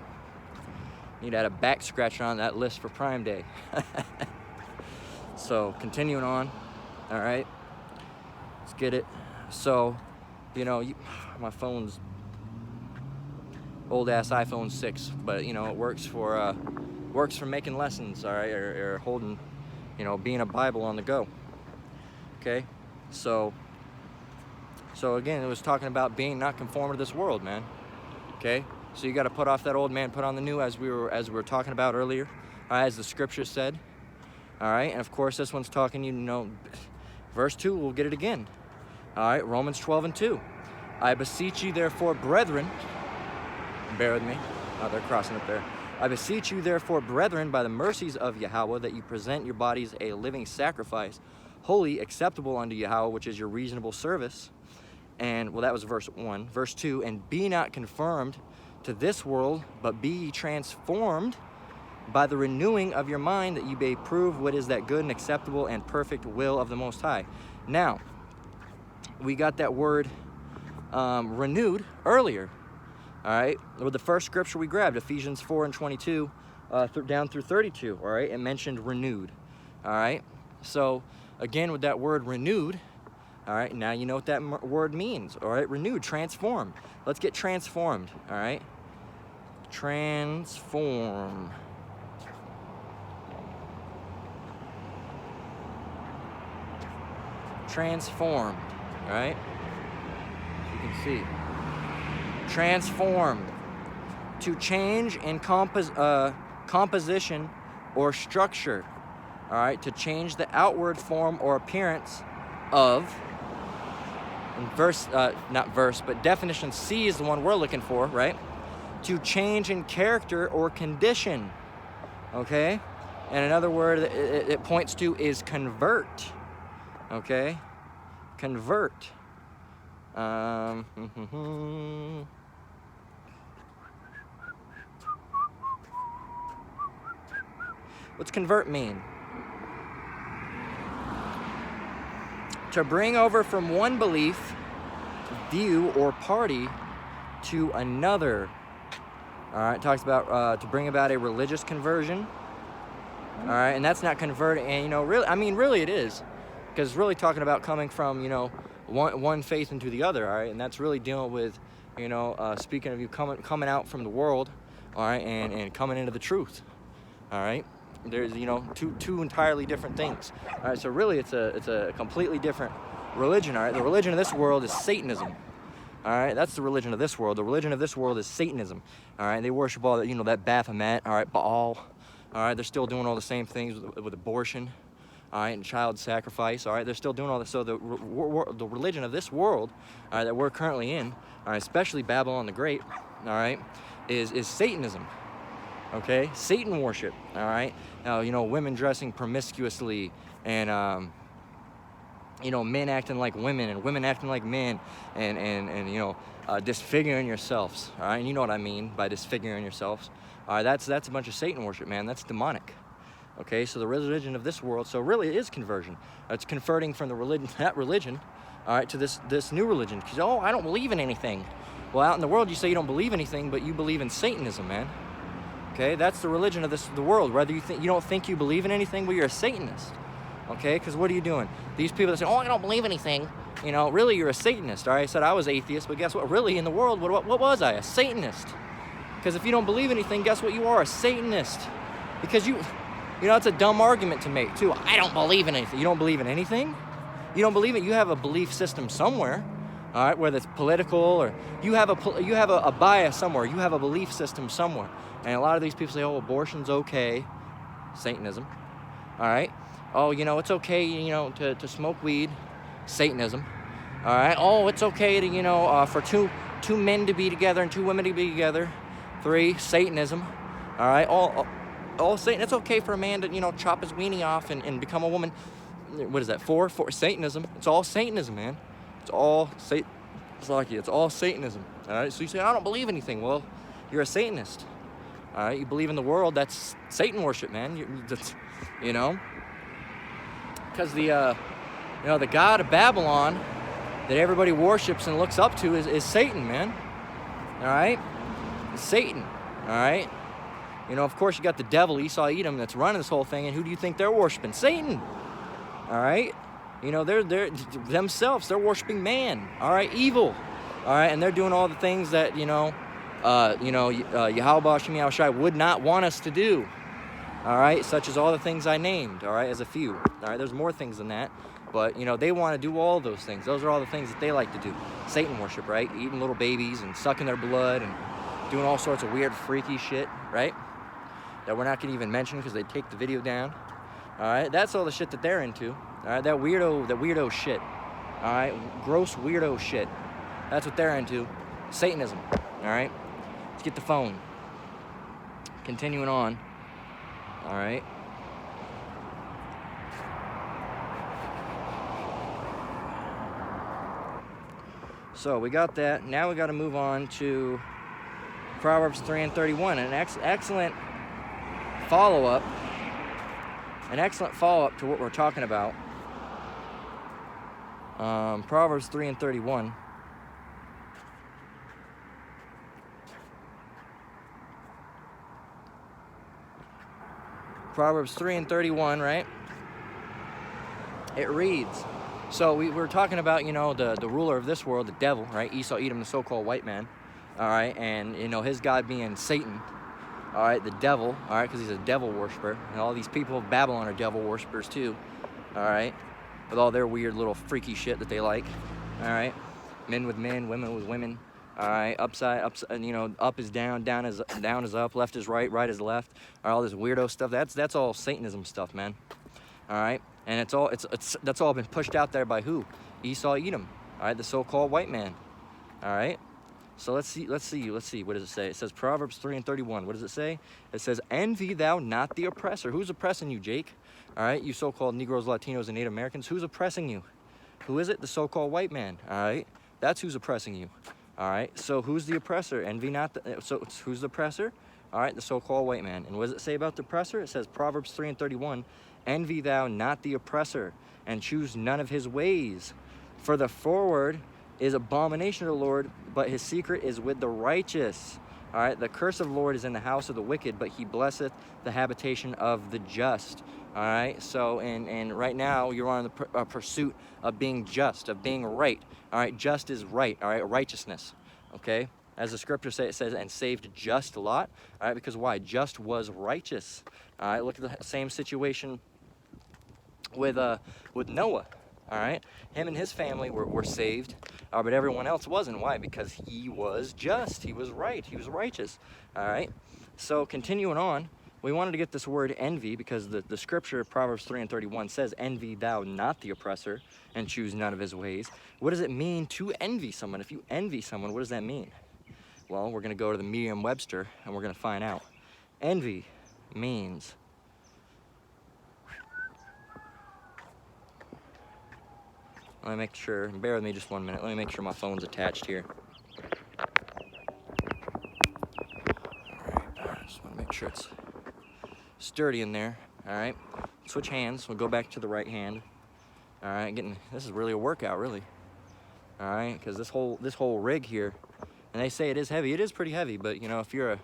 Need to add a back scratcher on that list for Prime Day. So, continuing on. All right? Let's get it. So, you know, my phone's old ass iPhone 6, but you know, it works for making lessons, all right, or holding, you know, being a Bible on the go. Okay, so again, it was talking about being not conformed to this world, man. Okay, so you got to put off that old man, put on the new, as we were talking about earlier, as the scripture said. All right, and of course, this one's talking, you know. Verse 2, we'll get it again. All right, Romans 12:2. I beseech you, therefore, brethren, bear with me. Oh, they're crossing up there. I beseech you, therefore, brethren, by the mercies of Yahweh, that you present your bodies a living sacrifice, holy, acceptable unto Yahweh, which is your reasonable service. And, well, that was verse 1. Verse 2, and be not conformed to this world, but be ye transformed by the renewing of your mind, that you may prove what is that good and acceptable and perfect will of the Most High. Now, we got that word renewed earlier. All right, with the first scripture we grabbed, Ephesians 4:22 down through 32. All right, it mentioned renewed. All right, so again with that word renewed, all right, now you know what that word means. All right, renewed, transformed. Let's get transformed. All right, transform. Transformed. All right, you can see. Transformed, to change in composition or structure. All right, to change the outward form or appearance of. And but definition C is the one we're looking for, right? To change in character or condition. Okay, and another word it points to is convert. Okay, convert. What's convert mean? To bring over from one belief, view, or party to another. All right, talks about to bring about a religious conversion. All right, and that's not converting, and really it is, because it's really talking about coming from one faith into the other. All right, and that's really dealing with speaking of you coming out from the world, all right, and coming into the truth. All right, there's two entirely different things. All right, so really it's a completely different religion. All right, the religion of this world is Satanism. All right, that's the religion of this world. The religion of this world is Satanism. All right, they worship all that that Baphomet. All right, Baal. All right, they're still doing all the same things with abortion. All right, and child sacrifice. All right, they're still doing all this. So the religion of this world, all right, that we're currently in, all right, especially Babylon the Great, all right, is Satanism. Okay, Satan worship. All right, now women dressing promiscuously, and men acting like women and women acting like men, and disfiguring yourselves. All right, and you know what I mean by disfiguring yourselves. All right, that's a bunch of Satan worship, man. That's demonic. Okay, so the religion of this world, so really it is conversion. It's converting from that religion, all right, to this new religion. Because, I don't believe in anything. Well, out in the world, you say you don't believe anything, but you believe in Satanism, man. Okay, that's the religion of the world. Whether you don't think you believe in anything, well, you're a Satanist. Okay, because what are you doing? These people that say, I don't believe anything, really you're a Satanist. All right, I said I was atheist, but guess what? Really, in the world, what was I? A Satanist. Because if you don't believe anything, guess what? You are a Satanist. Because it's a dumb argument to make, too. I don't believe in anything. You don't believe in anything? You don't believe it? You have a belief system somewhere, all right, whether it's political or you have a bias somewhere. You have a belief system somewhere. And a lot of these people say, abortion's okay. Satanism. All right? It's okay, to smoke weed. Satanism. All right? It's okay to, for two men to be together and two women to be together. 3, Satanism. All right? All Satan. It's okay for a man to, chop his weenie off and become a woman. What is that? 4, Satanism. It's all Satanism, man. It's all It's all Satanism. All right? So you say, I don't believe anything. Well, you're a Satanist. All right? You believe in the world. That's Satan worship, man. Because the god of Babylon that everybody worships and looks up to is Satan, man. All right? It's Satan. All right? Of course, you got the devil, Esau Edom, that's running this whole thing, and who do you think they're worshiping? Satan. All right? They're themselves, they're worshiping man. All right? Evil. All right? And they're doing all the things that, Yahweh Hashem Yahushai would not want us to do. All right? Such as all the things I named, all right, as a few. All right? There's more things than that. But, they want to do all those things. Those are all the things that they like to do. Satan worship, right? Eating little babies and sucking their blood and doing all sorts of weird, freaky shit, right? That we're not going to even mention because they take the video down. All right? That's all the shit that they're into. All right? That weirdo shit. All right? Gross weirdo shit. That's what they're into. Satanism. All right? Let's get the phone. continuing on. All right. So we got that. Now we got to move on to Proverbs 3 and 31. An excellent follow-up. An excellent follow-up to what we're talking about. Proverbs 3 and 31. Proverbs 3 and 31, right? It reads, so we were talking about, the ruler of this world, the devil, right? Esau, Edom, the so-called white man, all right? And, his God being Satan, all right? The devil, all right? Because he's a devil worshiper. And all these people of Babylon are devil worshipers too, all right? With all their weird little freaky shit that they like, all right? Men with men, women with women, all right? Up is down, down is up, left is right, right is left, all this weirdo stuff. That's all Satanism stuff, man, all right? And that's all been pushed out there by who? Esau, Edom, all right? The so-called white man, all right? So let's see. What does it say? It says Proverbs 3 and 31. What does it say? It says, envy thou not the oppressor. Who's oppressing you, Jake? All right, you so-called Negroes, Latinos, and Native Americans. Who's oppressing you? Who is it? The so-called white man, all right? That's who's oppressing you, all right? So who's the oppressor? Envy not so who's the oppressor? All right, the so-called white man. And what does it say about the oppressor? It says Proverbs 3 and 31, envy thou not the oppressor, and choose none of his ways. For the forward is abomination to the Lord, but his secret is with the righteous. All right, the curse of the Lord is in the house of the wicked, but he blesseth the habitation of the just. All right, so and right now you're on the pursuit of being just, of being right. All right, just is right. All right, righteousness. Okay, as the scripture it says, and saved just Lot. All right, because why? Just was righteous. All right, look at the same situation with Noah. All right, him and his family were saved, but everyone else wasn't. Why? Because he was just, he was right, he was righteous. All right, so continuing on, we wanted to get this word envy because the scripture, Proverbs 3 and 31, says, envy thou not the oppressor, and choose none of his ways. What does it mean to envy someone? If you envy someone, what does that mean? Well, we're going to go to the Merriam-Webster, and we're going to find out. Envy means... Let me make sure, bear with me just 1 minute. Let me make sure my phone's attached here. All right, just want to make sure it's sturdy in there. All right, switch hands. We'll go back to the right hand. All right, this is really a workout, really. All right, because this whole rig here, and they say it is heavy. It is pretty heavy, but if you're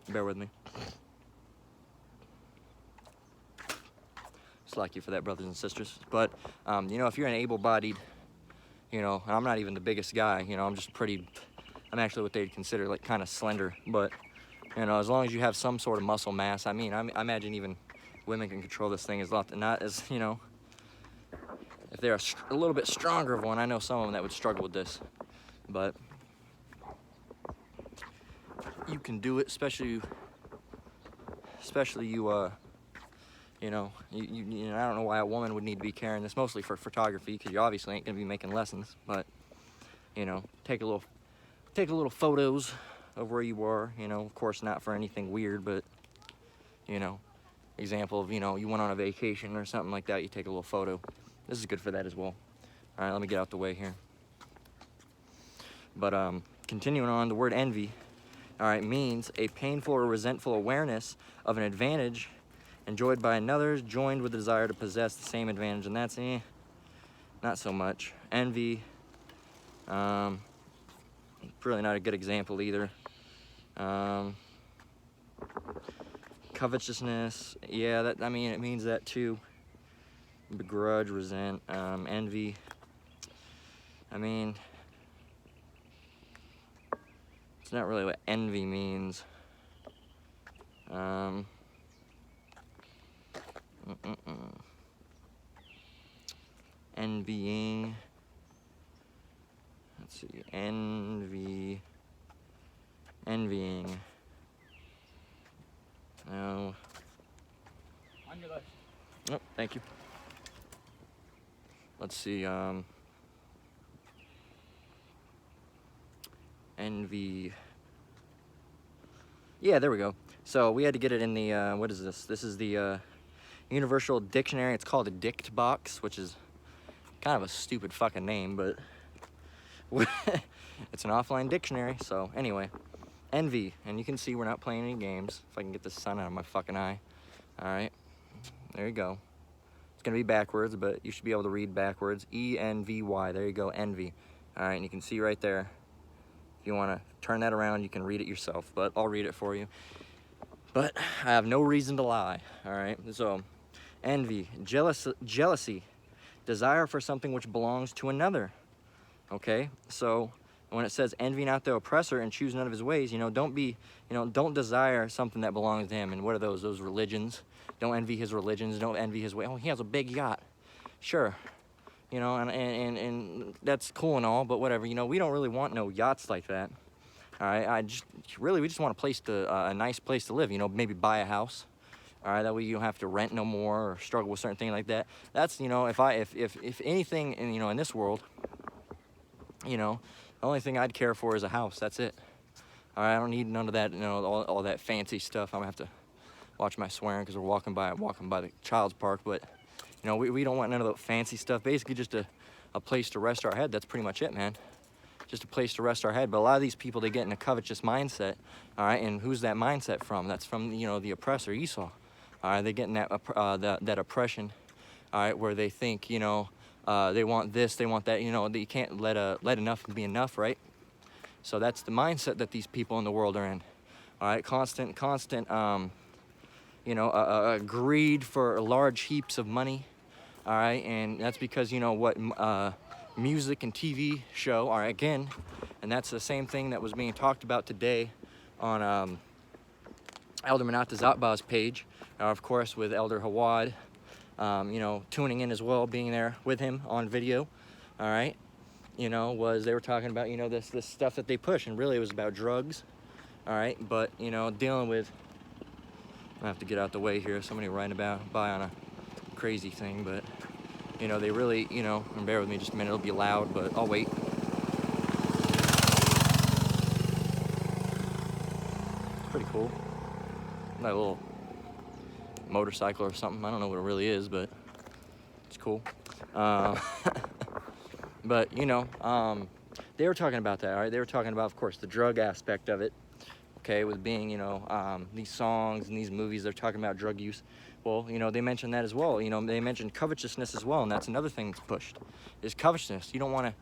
bear with me. Like you for that, brothers and sisters. But if you're an able-bodied, and I'm not even the biggest guy, I'm actually what they'd consider like kind of slender, but as long as you have some sort of muscle mass, I imagine even women can control this thing not as if they're a little bit stronger of one. I know some of them that would struggle with this, but you can do it, especially you I don't know why a woman would need to be carrying this, mostly for photography, because you obviously ain't gonna be making lessons. But take a little photos of where you are. Of course not for anything weird, but example of you went on a vacation or something like that. You take a little photo. This is good for that as well. All right, let me get out the way here. But continuing on, the word envy, all right, means a painful or resentful awareness of an advantage enjoyed by another, joined with the desire to possess the same advantage, and that's not so much. Envy, really not a good example either. Covetousness, yeah, it means that too. Begrudge, resent, envy. It's not really what envy means. Envying. Let's see. Envying. No. On your left. Oh, thank you. Let's see. Envy. Yeah, there we go. So we had to get it in the, what is this? This is the Universal Dictionary. It's called a Dict Box, which is kind of a stupid fucking name, but it's an offline dictionary. So anyway, envy. And you can see we're not playing any games. If I can get the sun out of my fucking eye. All right, there you go. It's gonna be backwards, but you should be able to read backwards. E-N-V-Y, there you go, envy. All right, and you can see right there. If you wanna turn that around, you can read it yourself, but I'll read it for you. But I have no reason to lie, all right? So, envy, jealousy, desire for something which belongs to another, okay? So, when it says envy not the oppressor and choose none of his ways, you know, don't desire something that belongs to him. And what are those? Those religions. Don't envy his religions. Don't envy his way. Oh, he has a big yacht. Sure. You know, and that's cool and all, but whatever. You know, we don't really want no yachts like that. All right, we just want a place a nice place to live. You know, maybe buy a house. All right, that way you don't have to rent no more or struggle with certain things like that. That's, you know, if anything in this world, you know, the only thing I'd care for is a house. That's it. All right, I don't need none of that, you know, all that fancy stuff. I'm gonna have to watch my swearing because we're walking by the child's park. But you know, we don't want none of the fancy stuff. Basically, just a place to rest our head. That's pretty much it, man. Just a place to rest our head. But a lot of these people, they get in a covetous mindset. All right, and who's that mindset from? That's from, you know, the oppressor, Esau. All right, they get in that oppression. All right, where they think, you know, they want this, they want that. You know, you can't let enough be enough, right? So that's the mindset that these people in the world are in. All right, constant, you know, greed for large heaps of money. All right, and that's because, you know, what music and TV show are, again, and that's the same thing that was being talked about today on Elder Manata Zatbah's page, of course, with Elder Hawad, you know, tuning in as well, being there with him on video. All right, you know, they were talking about, you know, this stuff that they push, and really it was about drugs. All right, but, you know, dealing with, I have to get out the way here, somebody riding by on a crazy thing, but you know, they really, you know, and bear with me just a minute, it'll be loud, but I'll wait. Pretty cool. Like a little motorcycle or something. I don't know what it really is, but it's cool. But, you know, they were talking about that, all right? They were talking about, of course, the drug aspect of it, okay, with being, you know, these songs and these movies, they're talking about drug use. Well, you know, they mentioned that as well. You know, they mentioned covetousness as well, and that's another thing that's pushed, is covetousness. You don't want to,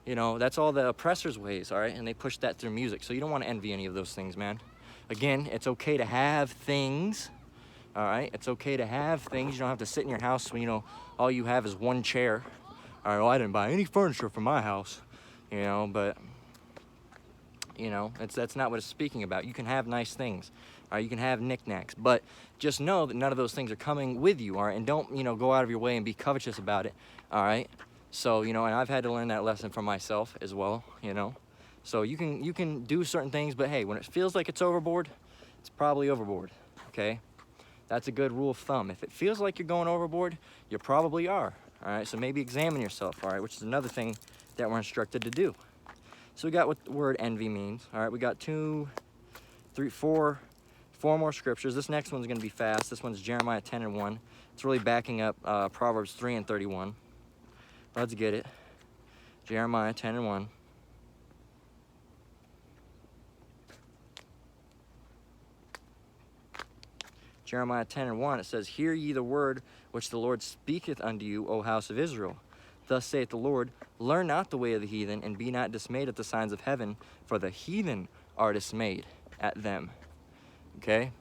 you know, that's all the oppressor's ways, all right? And they push that through music, so you don't want to envy any of those things, man. Again, it's okay to have things, all right? It's okay to have things. You don't have to sit in your house when, you know, all you have is one chair. All right, well, I didn't buy any furniture for my house, you know, but, you know, that's not what it's speaking about. You can have nice things. All right, you can have knickknacks, but just know that none of those things are coming with you, all right? And don't, you know, go out of your way and be covetous about it, all right? So, you know, and I've had to learn that lesson from myself as well, you know? So you can do certain things, but hey, when it feels like it's overboard, it's probably overboard, okay? That's a good rule of thumb. If it feels like you're going overboard, you probably are, all right? So maybe examine yourself, all right? Which is another thing that we're instructed to do. So we got what the word envy means, all right? We got 2, 3, 4 more scriptures. This next one's going to be fast. This one's Jeremiah 10:1. It's really backing up Proverbs 3:31. Let's get it. Jeremiah 10:1. Jeremiah 10:1, it says, "Hear ye the word which the Lord speaketh unto you, O house of Israel. Thus saith the Lord, learn not the way of the heathen, and be not dismayed at the signs of heaven, for the heathen are dismayed at them." Okay,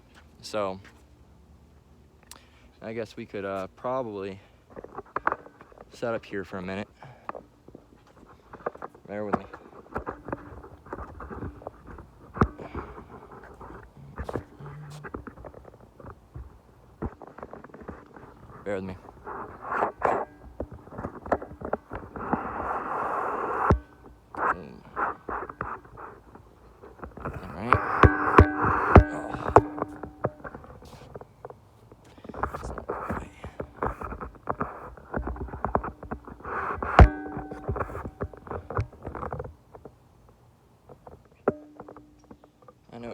so I guess we could probably set up here for a minute. Bear with me. Bear with me.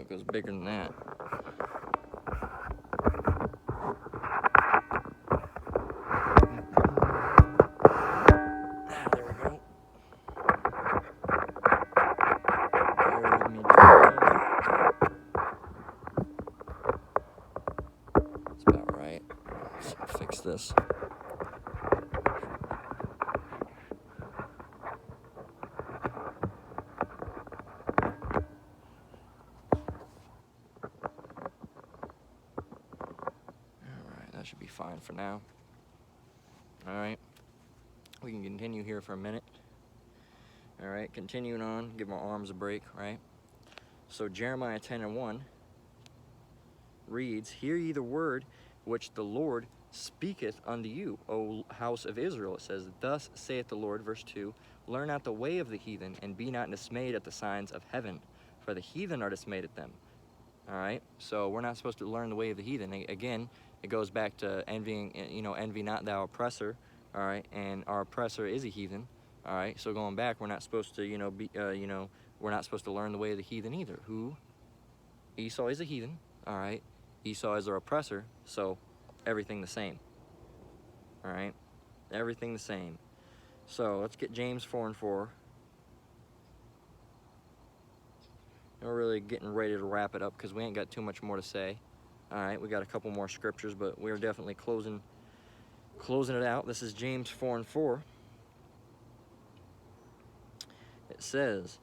it goes bigger than that. Ah, there we go. Bear with me, that's about right. Let's fix this. That should be fine for now. All right, we can continue here for a minute. All right, continuing on, give my arms a break, right? So Jeremiah 10:1 reads, "Hear ye the word which the Lord speaketh unto you, O house of Israel." It says, "Thus saith the Lord," verse 2, "Learn not the way of the heathen, and be not dismayed at the signs of heaven, for the heathen are dismayed at them." All right, so we're not supposed to learn the way of the heathen. Again, it goes back to envying, envy not thou oppressor, all right, and our oppressor is a heathen, all right, so going back, we're not supposed to, we're not supposed to learn the way of the heathen either. Who? Esau is a heathen, all right, Esau is our oppressor, so everything the same, all right, everything the same. So let's get James 4:4. We're really getting ready to wrap it up because we ain't got too much more to say. All right, we got a couple more scriptures, but we're definitely closing it out. This is James 4:4. It says,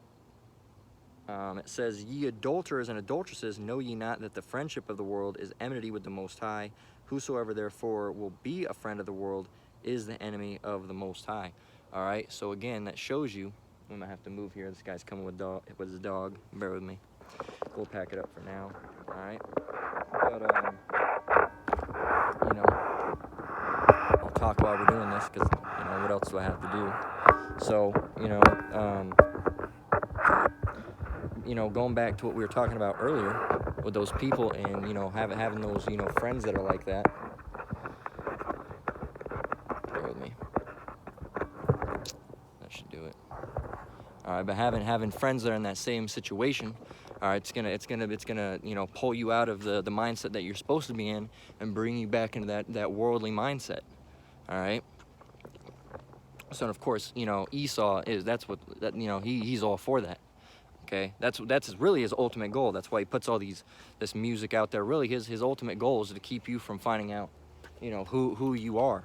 "Ye adulterers and adulteresses, know ye not that the friendship of the world is enmity with the Most High? Whosoever therefore will be a friend of the world is the enemy of the Most High." All right, so again, that shows you. We might have to move here. This guy's coming with his dog. Bear with me. We'll pack it up for now. All right. But I'll talk while we're doing this because what else do I have to do? So going back to what we were talking about earlier with those people and having those friends that are like that. Bear with me. That should do it. All right, but having friends that are in that same situation, all right, it's gonna pull you out of the mindset that you're supposed to be in and bring you back into that worldly mindset. All right. So of course, Esau he's all for that. Okay, that's really his ultimate goal. That's why he puts all this music out there. Really, his ultimate goal is to keep you from finding out, who you are,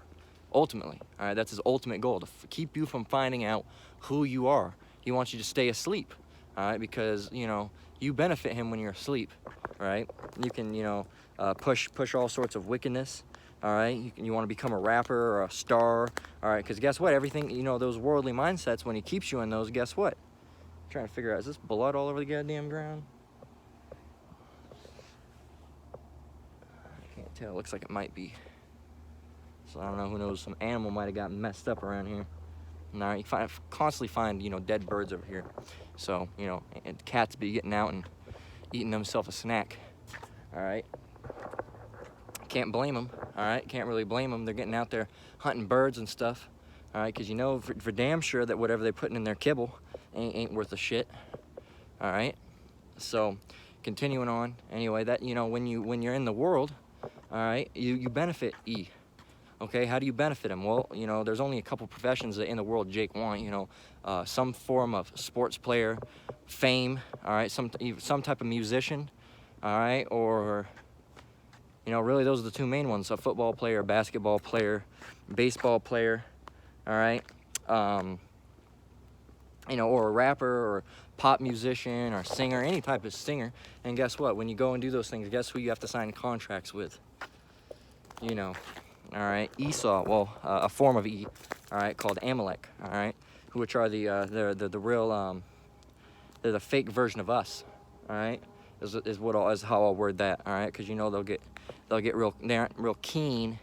ultimately. All right, that's his ultimate goal, to keep you from finding out who you are. He wants you to stay asleep, all right, because you benefit him when you're asleep, right? You can push all sorts of wickedness. All right, you want to become a rapper or a star, all right, because guess what? Everything, those worldly mindsets, when he keeps you in those, guess what? I'm trying to figure out, is this blood all over the goddamn ground? I can't tell. It looks like it might be. So I don't know. Who knows? Some animal might have gotten messed up around here. All right, you constantly find dead birds over here. So and cats be getting out and eating themselves a snack. All right. Can't blame them, all right? Can't really blame them. They're getting out there hunting birds and stuff, all right? Because for damn sure that whatever they're putting in their kibble ain't worth a shit, all right? So, continuing on, anyway, that, when you're in the world, all right, you benefit E, okay? How do you benefit him? Well, there's only a couple professions in the world Jake want, some form of sports player, fame, all right? Some type of musician, all right? Or really those are the two main ones: a football player, basketball player, baseball player, all right? Or a rapper or pop musician or singer, any type of singer. And guess what? When you go and do those things, guess who you have to sign contracts with? All right? Esau, well, a form of E, all right, called Amalek, all right? Which are the real, they're the fake version of us, all right? Is how I'll word that, all right? Because they'll get real keen,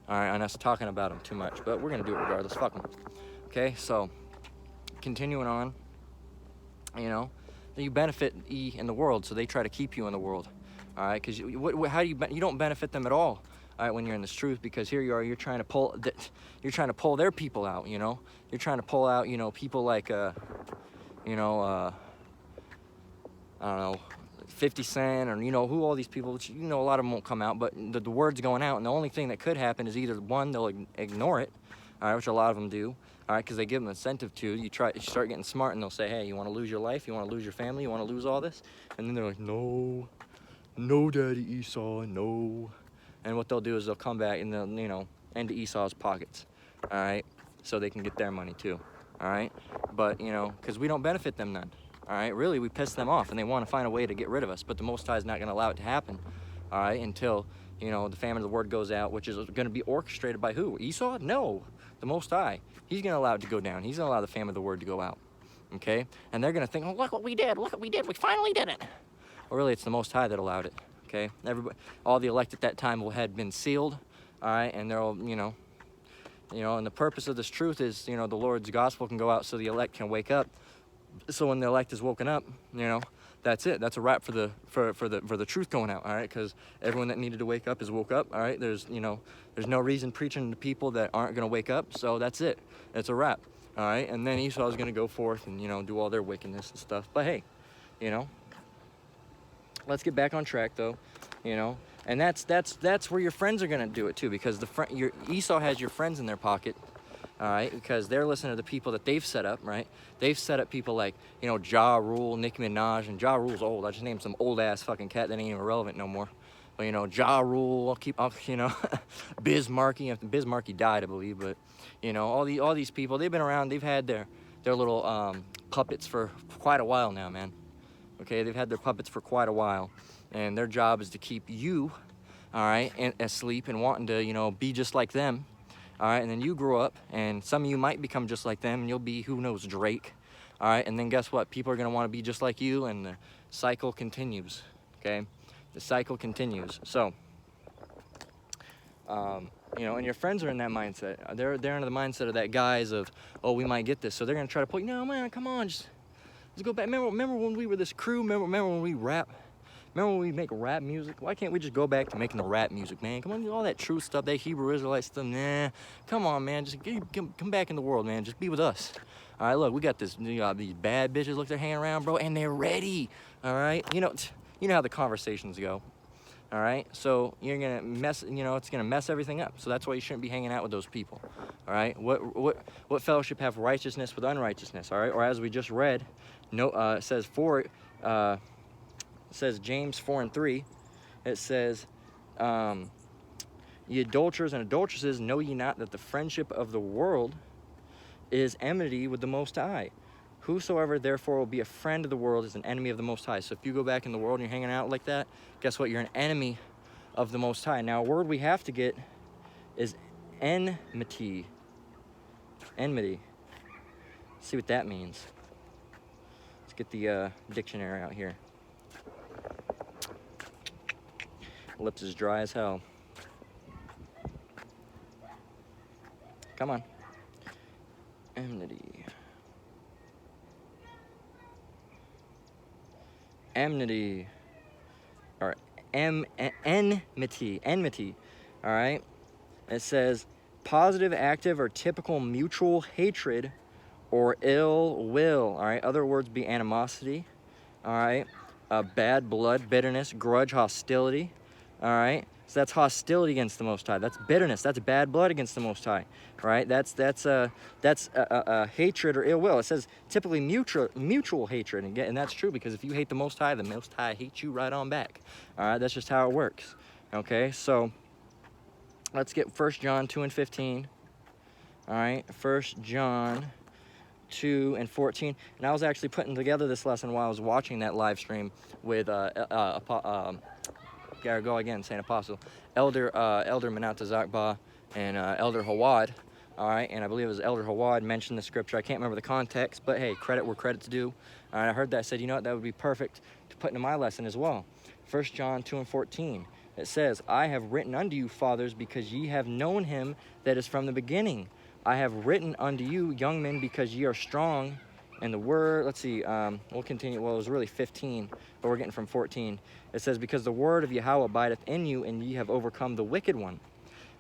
all right, on us talking about them too much. But we're gonna do it regardless. Fuck them. Okay, so continuing on, you benefit E in the world, so they try to keep you in the world, all right? Because you don't benefit them at all, all right, when you're in this truth, because here you are, you're trying to pull their people out, you're trying to pull out, people like I don't know, 50 Cent, or, you know, who all these people, which, you know, a lot of them won't come out, but the word's going out, and the only thing that could happen is either, one, they'll ignore it, all right, which a lot of them do, all right, because they give them incentive to. You start getting smart, and they'll say, hey, you want to lose your life? You want to lose your family? You want to lose all this? And then they're like, no, no, Daddy Esau, no. And what they'll do is they'll come back and they'll, you know, into Esau's pockets, all right, so they can get their money too, all right? But, you know, because we don't benefit them none, all right? Really, we piss them off, and they want to find a way to get rid of us, but the Most High is not going to allow it to happen, all right, until, you know, the famine of the word goes out, which is going to be orchestrated by who? Esau? No, the Most High. He's going to allow it to go down. He's going to allow the famine of the word to go out, okay? And they're going to think, oh, look what we did. Look what we did. We finally did it. Well, really, it's the Most High that allowed it, okay? Everybody, all the elect at that time had been sealed, all right, and they're all, you know, and the purpose of this truth is, you know, the Lord's gospel can go out so the elect can wake up. So when the elect is woken up, you know, that's it. That's a wrap for the truth going out, all right? Because everyone that needed to wake up is woke up, all right? There's no reason preaching to people that aren't going to wake up, so that's it. It's a wrap, all right? And then Esau's going to go forth and, you know, do all their wickedness and stuff. But hey, you know, let's get back on track, though, you know? And that's where your friends are gonna do it too, because your Esau has your friends in their pocket, all right, because they're listening to the people that they've set up, right? They've set up people like, you know, Ja Rule, Nicki Minaj, and Ja Rule's old. I just named some old ass fucking cat that ain't even relevant no more. But, you know, Ja Rule, you know, Biz Markie. Biz Markie died, I believe, but, you know, all these people, they've been around. They've had their little puppets for quite a while now, man. Okay, they've had their puppets for quite a while. And their job is to keep you, all right, asleep and wanting to, you know, be just like them, all right? And then you grow up, and some of you might become just like them, and you'll be, who knows, Drake, all right? And then guess what? People are going to want to be just like you, and the cycle continues, okay? The cycle continues. So, you know, and your friends are in that mindset. They're in the mindset of that guise of, oh, we might get this. So they're going to try to put, no, man, come on, just go back. Remember when we were this crew? Remember when we rap? Remember when we make rap music? Why can't we just go back to making the rap music, man? Come on, all that true stuff, that Hebrew Israelite stuff, nah. Come on, man, just come back in the world, man. Just be with us. All right, look, we got this, these bad bitches, look, they're hanging around, bro, and they're ready, all right? You know how the conversations go, all right? So you're gonna mess, you know, it's gonna mess everything up. So that's why you shouldn't be hanging out with those people, all right? What fellowship have righteousness with unrighteousness, all right? Or as we just read, no, it says it says James 4:3, it says, ye adulterers and adulteresses, know ye not that the friendship of the world is enmity with the Most High? Whosoever therefore will be a friend of the world is an enemy of the Most High. So if you go back in the world and you're hanging out like that, guess what? You're an enemy of the Most High. Now, a word we have to get is enmity. Enmity. Let's see what that means. Let's get the dictionary out here. Lips is dry as hell. Come on. Enmity. Enmity. Or enmity. Enmity. All right. It says positive, active, or typical mutual hatred or ill will. All right. Other words be animosity. All right. Bad blood, bitterness, grudge, hostility. All right, so that's hostility against the Most High. That's bitterness. That's bad blood against the Most High. All right, that's hatred or ill will. It says typically mutual hatred, and that's true, because if you hate the Most High hates you right on back. All right, that's just how it works. Okay, so let's get 1 John 2:15. All right, 1 John 2:14. And I was actually putting together this lesson while I was watching that live stream with gotta go again, Saint Apostle, Elder Menata Zakba, and Elder Hawad, all right, and I believe it was Elder Hawad mentioned the scripture. I can't remember the context, but hey, credit where credit's due. All right, I heard that, I said, you know what, that would be perfect to put into my lesson as well. 1 John 2:14, it says, I have written unto you, fathers, because ye have known him that is from the beginning. I have written unto you, young men, because ye are strong. And the word, let's see, we'll continue. Well, it was really 15, but we're getting from 14. It says, because the word of Yahweh abideth in you, and ye have overcome the wicked one.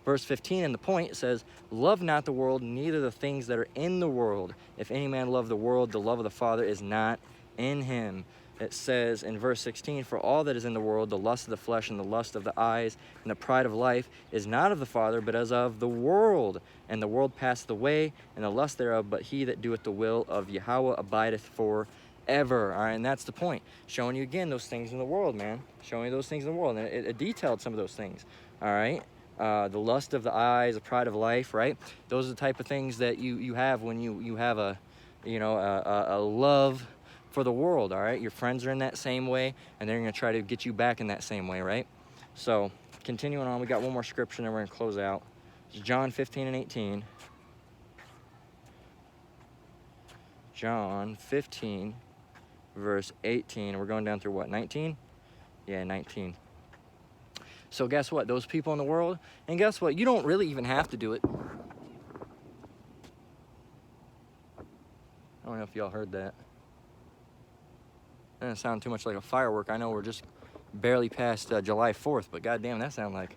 Verse 15, and the point says, love not the world, neither the things that are in the world. If any man love the world, the love of the Father is not in him. it says in verse 16, for all that is in the world, the lust of the flesh and the lust of the eyes and the pride of life is not of the Father, but as of the world. And the world passeth away, and the lust thereof, but he that doeth the will of Yahweh abideth forever. All right, and that's the point. Showing you again those things in the world, man. Showing you those things in the world. And it detailed some of those things. All right. The lust of the eyes, the pride of life, right? Those are the type of things that you have when you have a love for the world, all right? Your friends are in that same way, and they're going to try to get you back in that same way, right? So, continuing on, we got one more scripture, and then we're going to close out. It's John 15 and 18. John 15, verse 18. We're going down through what, 19? Yeah, 19. So guess what? Those people in the world, and guess what? You don't really even have to do it. I don't know if y'all heard that. That doesn't sound too much like a firework. I know we're just barely past July 4th, but goddamn, that sounded like,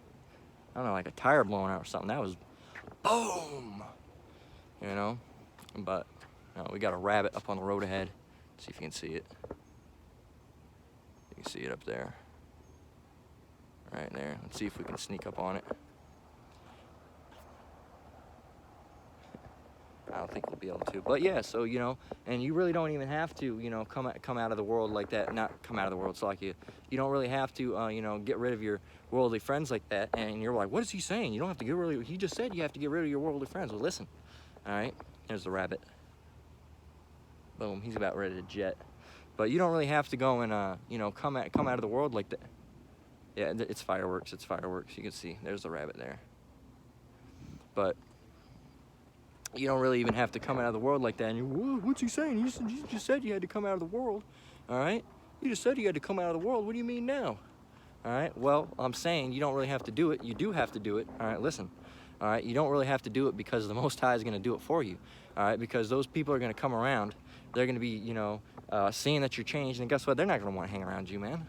I don't know, like a tire blowing out or something. That was boom, you know? But we got a rabbit up on the road ahead. See if you can see it. You can see it up there. Right there. Let's see if we can sneak up on it. I don't think we'll be able to, but yeah, so, and you really don't even have to, come out of the world like that. Not come out of the world, so like you don't really have to, get rid of your worldly friends like that. And you're like, what is he saying? You don't have to get rid of, he just said you have to get rid of your worldly friends. Well, listen, all right, there's the rabbit. Boom, he's about ready to jet. But you don't really have to go and, come out of the world like that. Yeah, it's fireworks, you can see, there's the rabbit there. But you don't really even have to come out of the world like that. And you, what's he saying? You just said you had to come out of the world, all right? You just said you had to come out of the world. What do you mean now? All right, well, I'm saying you don't really have to do it. You do have to do it, all right? Listen, all right? You don't really have to do it because the Most High is going to do it for you, all right? Because those people are going to come around. They're going to be, seeing that you're changed. And guess what? They're not going to want to hang around you, man.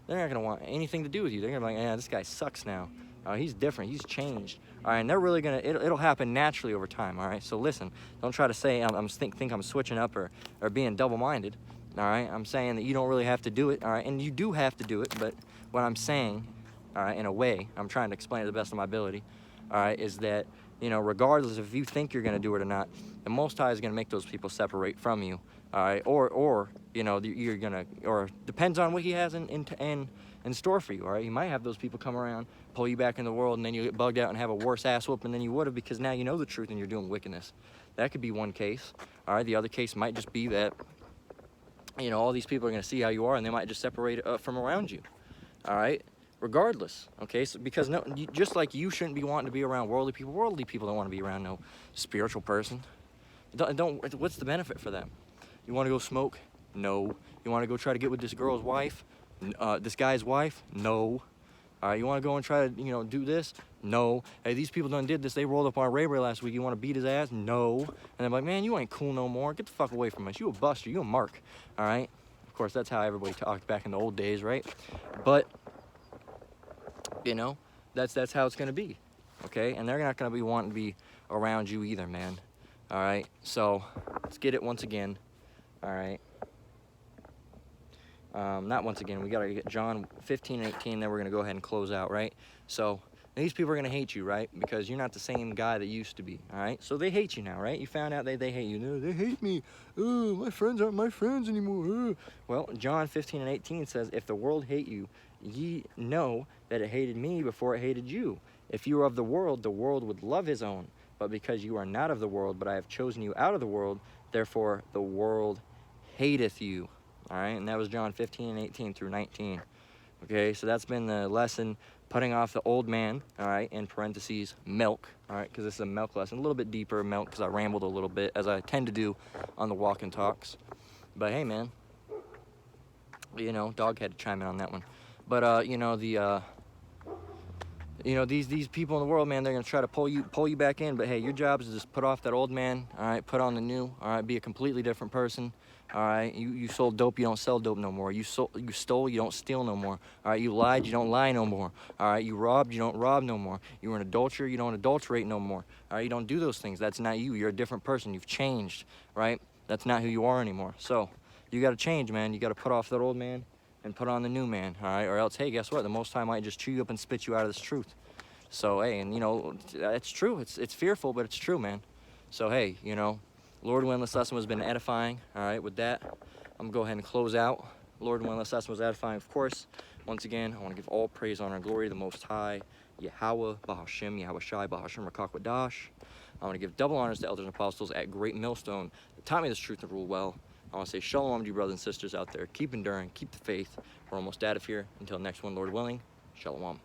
They're not going to want anything to do with you. They're going to be like, yeah, this guy sucks now. He's different. He's changed. All right, and they're really gonna. It'll happen naturally over time. All right. So listen, don't try to say think I'm switching up or being double-minded. All right. I'm saying that you don't really have to do it. All right, and you do have to do it. But what I'm saying, all right, in a way, I'm trying to explain it to the best of my ability. All right, is that regardless if you think you're gonna do it or not, the Most High is gonna make those people separate from you. All right, or you're gonna, or depends on what He has in store for you. All right, you might have those people come around, pull you back in the world, and then you get bugged out and have a worse ass whooping than you would have because now you know the truth and you're doing wickedness. That could be one case. All right, the other case might just be that all these people are going to see how you are and they might just separate from around you. All right, regardless. Okay, so because just like you shouldn't be wanting to be around worldly people don't want to be around no spiritual person. Don't. What's the benefit for them? You want to go smoke? No. You want to go try to get with this girl's wife? This guy's wife? No. All right, you want to go and try to, do this? No. Hey, these people done did this. They rolled up on Ray last week. You want to beat his ass? No. And I'm like, man, you ain't cool no more. Get the fuck away from us. You a buster. You a mark. All right? Of course, that's how everybody talked back in the old days, right? But, that's how it's going to be. Okay? And they're not going to be wanting to be around you either, man. All right? So, let's get it once again. All right? Not once again, we got to get John 15 and 18, then we're going to go ahead and close out, right? So these people are going to hate you, right? Because you're not the same guy that you used to be, all right? So they hate you now, right? You found out they hate you. No, they hate me. Oh, my friends aren't my friends anymore. Oh. Well, John 15 and 18 says, if the world hate you, ye know that it hated me before it hated you. If you were of the world would love his own. But because you are not of the world, but I have chosen you out of the world, therefore the world hateth you. All right, and that was John 15 and 18 through 19. Okay, so that's been the lesson, putting off the old man, all right, in parentheses, milk, all right, because this is a milk lesson, a little bit deeper milk, because I rambled a little bit, as I tend to do on the walk and talks. But hey, man, dog had to chime in on that one. But, these people in the world, man, they're going to try to pull you back in. But, hey, your job is to just put off that old man, all right, put on the new, all right, be a completely different person. All right, you sold dope, you don't sell dope no more. You stole, you don't steal no more. All right, you lied, you don't lie no more. All right, you robbed, you don't rob no more. You were an adulterer, you don't adulterate no more. All right, you don't do those things. That's not you. You're a different person. You've changed, right? That's not who you are anymore. So, you got to change, man. You got to put off that old man and put on the new man, all right? Or else, hey, guess what? The Most High might just chew you up and spit you out of this truth. So, hey, and, you know, it's true. It's fearful, but it's true, man. So, hey, you know, Lord willing, this lesson has been edifying, all right? With that, I'm going to go ahead and close out. Lord willing, this lesson was edifying, of course. Once again, I want to give all praise, honor, and glory to the Most High, Yahweh, Bahashem, Yahweh Shai, Bahashem, Rakakwadash. I want to give double honors to elders and apostles at Great Millstone that taught me this truth and rule well. I want to say shalom to you brothers and sisters out there. Keep enduring, keep the faith. We're almost out of here. Until next one, Lord willing, shalom.